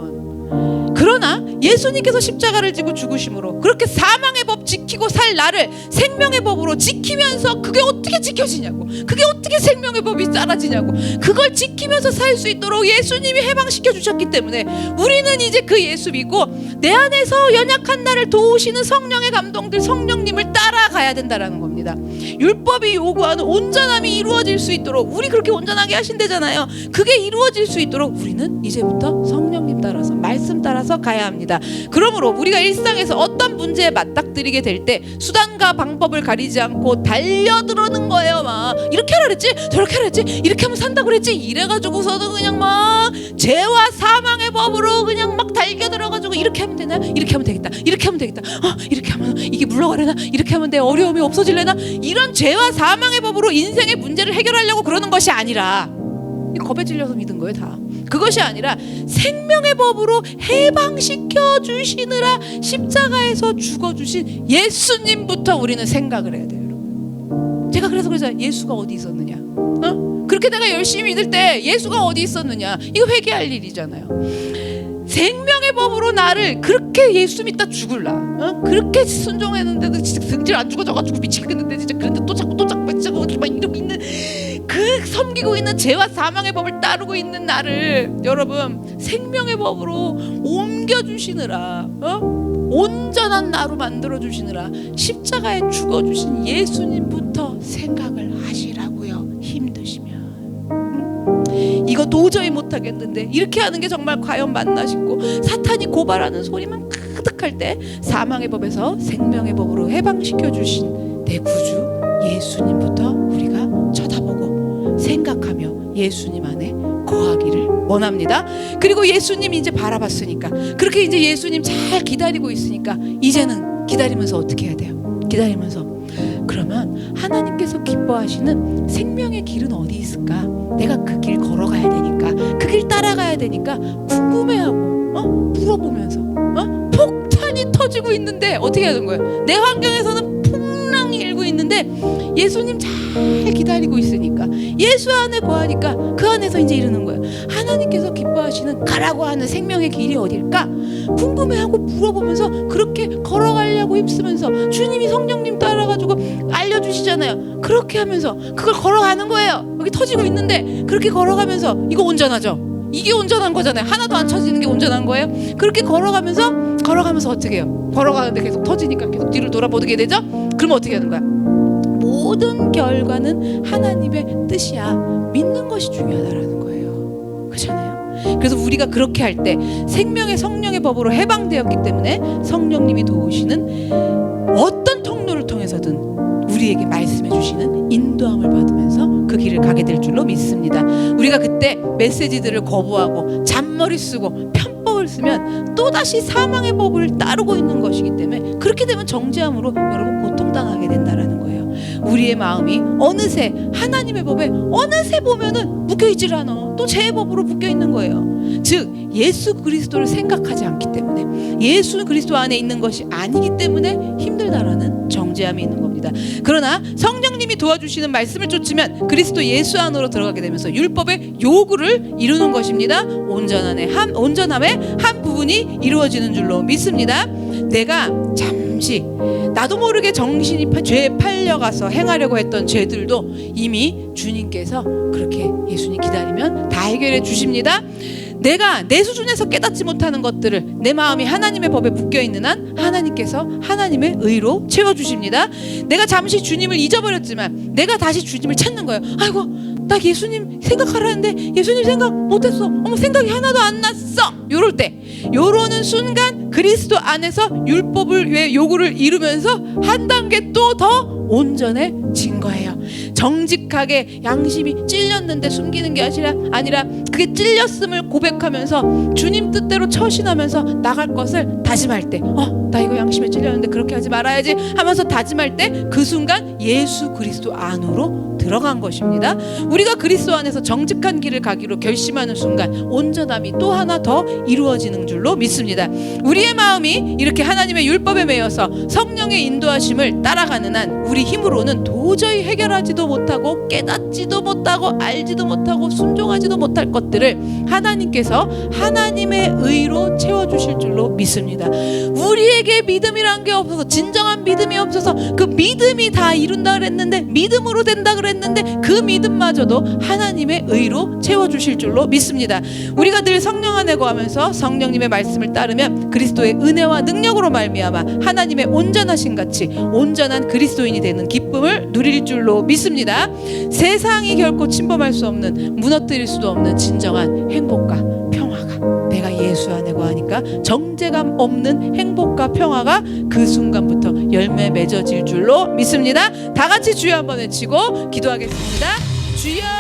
그러나 예수님께서 십자가를 지고 죽으심으로 그렇게 사망의 법 지키고 살 나를 생명의 법으로 지키면서 그게 어떻게 지켜지냐고, 그게 어떻게 생명의 법이 따라지냐고, 그걸 지키면서 살 수 있도록 예수님이 해방시켜 주셨기 때문에 우리는 이제 그 예수 믿고 내 안에서 연약한 나를 도우시는 성령의 감동들, 성령님을 따라가야 된다라는 겁니다. 율법이 요구하는 온전함이 이루어질 수 있도록, 우리 그렇게 온전하게 하신대잖아요. 그게 이루어질 수 있도록 우리는 이제부터 성령님 따라서 말씀 따라서 가야 합니다. 그러므로 우리가 일상에서 어떤 문제에 맞닥뜨리게 될 때 수단과 방법을 가리지 않고 달려들어는 거예요. 막 이렇게 하라 그랬지, 저렇게 하라 그랬지, 이렇게 하면 산다고 그랬지, 이래가지고서는 그냥 막 죄와 사망의 법으로 그냥 막 달겨들어가지고 이렇게 하면 되나, 이렇게 하면 되겠다, 이렇게 하면 되겠다, 이렇게 하면 이게 물러가려나, 이렇게 하면 내 어려움이 없어질려나, 이런 죄와 사망의 법으로 인생의 문제를 해결하려고 그러는 것이 아니라, 이거 겁에 질려서 믿은 거예요 다. 그것이 아니라 생명의 법으로 해방시켜 주시느라 십자가에서 죽어주신 예수님부터 우리는 생각을 해야 돼요, 여러분. 제가 그래서 그러잖아요. 예수가 어디 있었느냐, 그렇게 내가 열심히 믿을 때 예수가 어디 있었느냐, 이거 회개할 일이잖아요. 생명의 법으로 나를 그렇게 예수 믿다 죽을라, 그렇게 순종했는데도 진짜 승질 안 죽어져가지고 미치겠는데 진짜, 그런데 또 자꾸 막 이러고 있는, 그 섬기고 있는 죄와 사망의 법을 따르고 있는 나를 여러분 생명의 법으로 옮겨주시느라, 온전한 나로 만들어주시느라 십자가에 죽어주신 예수님부터 생각을 하시라고요. 힘드시면. 이거 도저히 못하겠는데 이렇게 하는 게 정말 과연 맞나 싶고 사탄이 고발하는 소리만 가득할 때 사망의 법에서 생명의 법으로 해방시켜 주신 내 구주 예수님부터 우리가 쳐다보고 생각하며 예수님 안에 거하기를 원합니다. 그리고 예수님 이제 바라봤으니까, 그렇게 이제 예수님 잘 기다리고 있으니까 이제는 기다리면서 어떻게 해야 돼요? 기다리면서 그러면 하나님께서 기뻐하시는 생명의 길은 어디 있을까? 내가 그 길 걸어가야 되니까, 그 길 따라가야 되니까 궁금해하고 물어보면서 폭탄이 터지고 있는데 어떻게 하는 거예요? 내 환경에서는 풍랑이 일고 있는데 있는데 예수님 잘 기다리고 있으니까, 예수 안에 거하니까 그 안에서 이제 이러는 거예요. 하나님께서 기뻐하시는 가라고 하는 생명의 길이 어딜까? 궁금해하고 물어보면서 그렇게 걸어가려고 힘쓰면서, 주님이 성령님 따라가지고 알려주시잖아요. 그렇게 하면서 그걸 걸어가는 거예요. 여기 터지고 있는데 그렇게 걸어가면서, 이거 온전하죠? 이게 온전한 거잖아요. 하나도 안 터지는 게 온전한 거예요. 그렇게 걸어가면서 어떻게 해요? 걸어가는데 계속 터지니까 계속 뒤를 돌아보게 되죠? 그러면 어떻게 하는 거야? 모든 결과는 하나님의 뜻이야. 믿는 것이 중요하다라는 거예요. 그렇잖아요. 그래서 우리가 그렇게 할 때 생명의 성령의 법으로 해방되었기 때문에 성령님이 도우시는 어떤 통로를 통해서든 우리에게 말씀해 주시는 인도함을 받으면서 그 길을 가게 될 줄로 믿습니다. 우리가 그때 메시지들을 거부하고 잔머리 쓰고 편법을 쓰면 또다시 사망의 법을 따르고 있는 것이기 때문에, 그렇게 되면 정죄함으로 여러분 고통당하게 된다라는 거예요. 우리의 마음이 어느새 하나님의 법에 어느새 보면은 묶여있질 않아. 또 죄의 법으로 묶여있는 거예요. 즉 예수 그리스도를 생각하지 않기 때문에, 예수 그리스도 안에 있는 것이 아니기 때문에 힘들다라는 정죄함이 있는 겁니다. 그러나 성령님이 도와주시는 말씀을 쫓으면 그리스도 예수 안으로 들어가게 되면서 율법의 요구를 이루는 것입니다. 온전함의 한 부분이 이루어지는 줄로 믿습니다. 내가 잠시 나도 모르게 정신이 죄에 팔려가서 행하려고 했던 죄들도 이미 주님께서 그렇게 예수님 기다리면 다 해결해 주십니다. 내가 내 수준에서 깨닫지 못하는 것들을 내 마음이 하나님의 법에 묶여있는 한 하나님께서 하나님의 의로 채워주십니다. 내가 잠시 주님을 잊어버렸지만 내가 다시 주님을 찾는 거예요. 아이고, 나 예수님 생각하라는데 예수님 생각 못했어. 어머, 생각이 하나도 안 났어. 요럴 때, 요러는 순간 그리스도 안에서 율법을 요구를 이루면서 한 단계 또 더 온전해진 거예요. 정직하게 양심이 찔렸는데 숨기는 게 아니라 그게 찔렸음을 고백하면서 주님 뜻대로 처신하면서 나갈 것을 다짐할 때, 나 이거 양심에 찔렸는데 그렇게 하지 말아야지 하면서 다짐할 때 그 순간 예수 그리스도 안으로 들어간 것입니다. 우리가 그리스도 안에서 정직한 길을 가기로 결심하는 순간 온전함이 또 하나 더 이루어지는 줄로 믿습니다. 우리의 마음이 이렇게 하나님의 율법에 매여서 성령의 인도하심을 따라가는 한 우리 힘으로는 도저히 해결하지도 못하고 깨닫지도 못하고 알지도 못하고 순종하지도 못할 것들을 하나님께서 하나님의 의로 채워주실 줄로 믿습니다. 우리에게 믿음이란 게 없어서, 진정한 믿음이 없어서 그 믿음이 다 이룬다 그랬는데, 믿음으로 된다 그랬는데 그 믿음마저도 하나님의 의로 채워주실 줄로 믿습니다. 우리가 늘 성령 안에 거하면서 성령님의 말씀을 따르면 그리스도의 은혜와 능력으로 말미암아 하나님의 온전하신 같이 온전한 그리스도인이 되는 기쁨을 누릴 줄로 믿습니다. 세상이 결코 침범할 수 없는, 무너뜨릴 수도 없는 진정한 행복과 평화가, 내가 예수 안에 거하니까 정죄감 없는 행복과 평화가 그 순간부터 열매 맺어질 줄로 믿습니다. 다 같이 주여 한번 외치고 기도하겠습니다. 주여.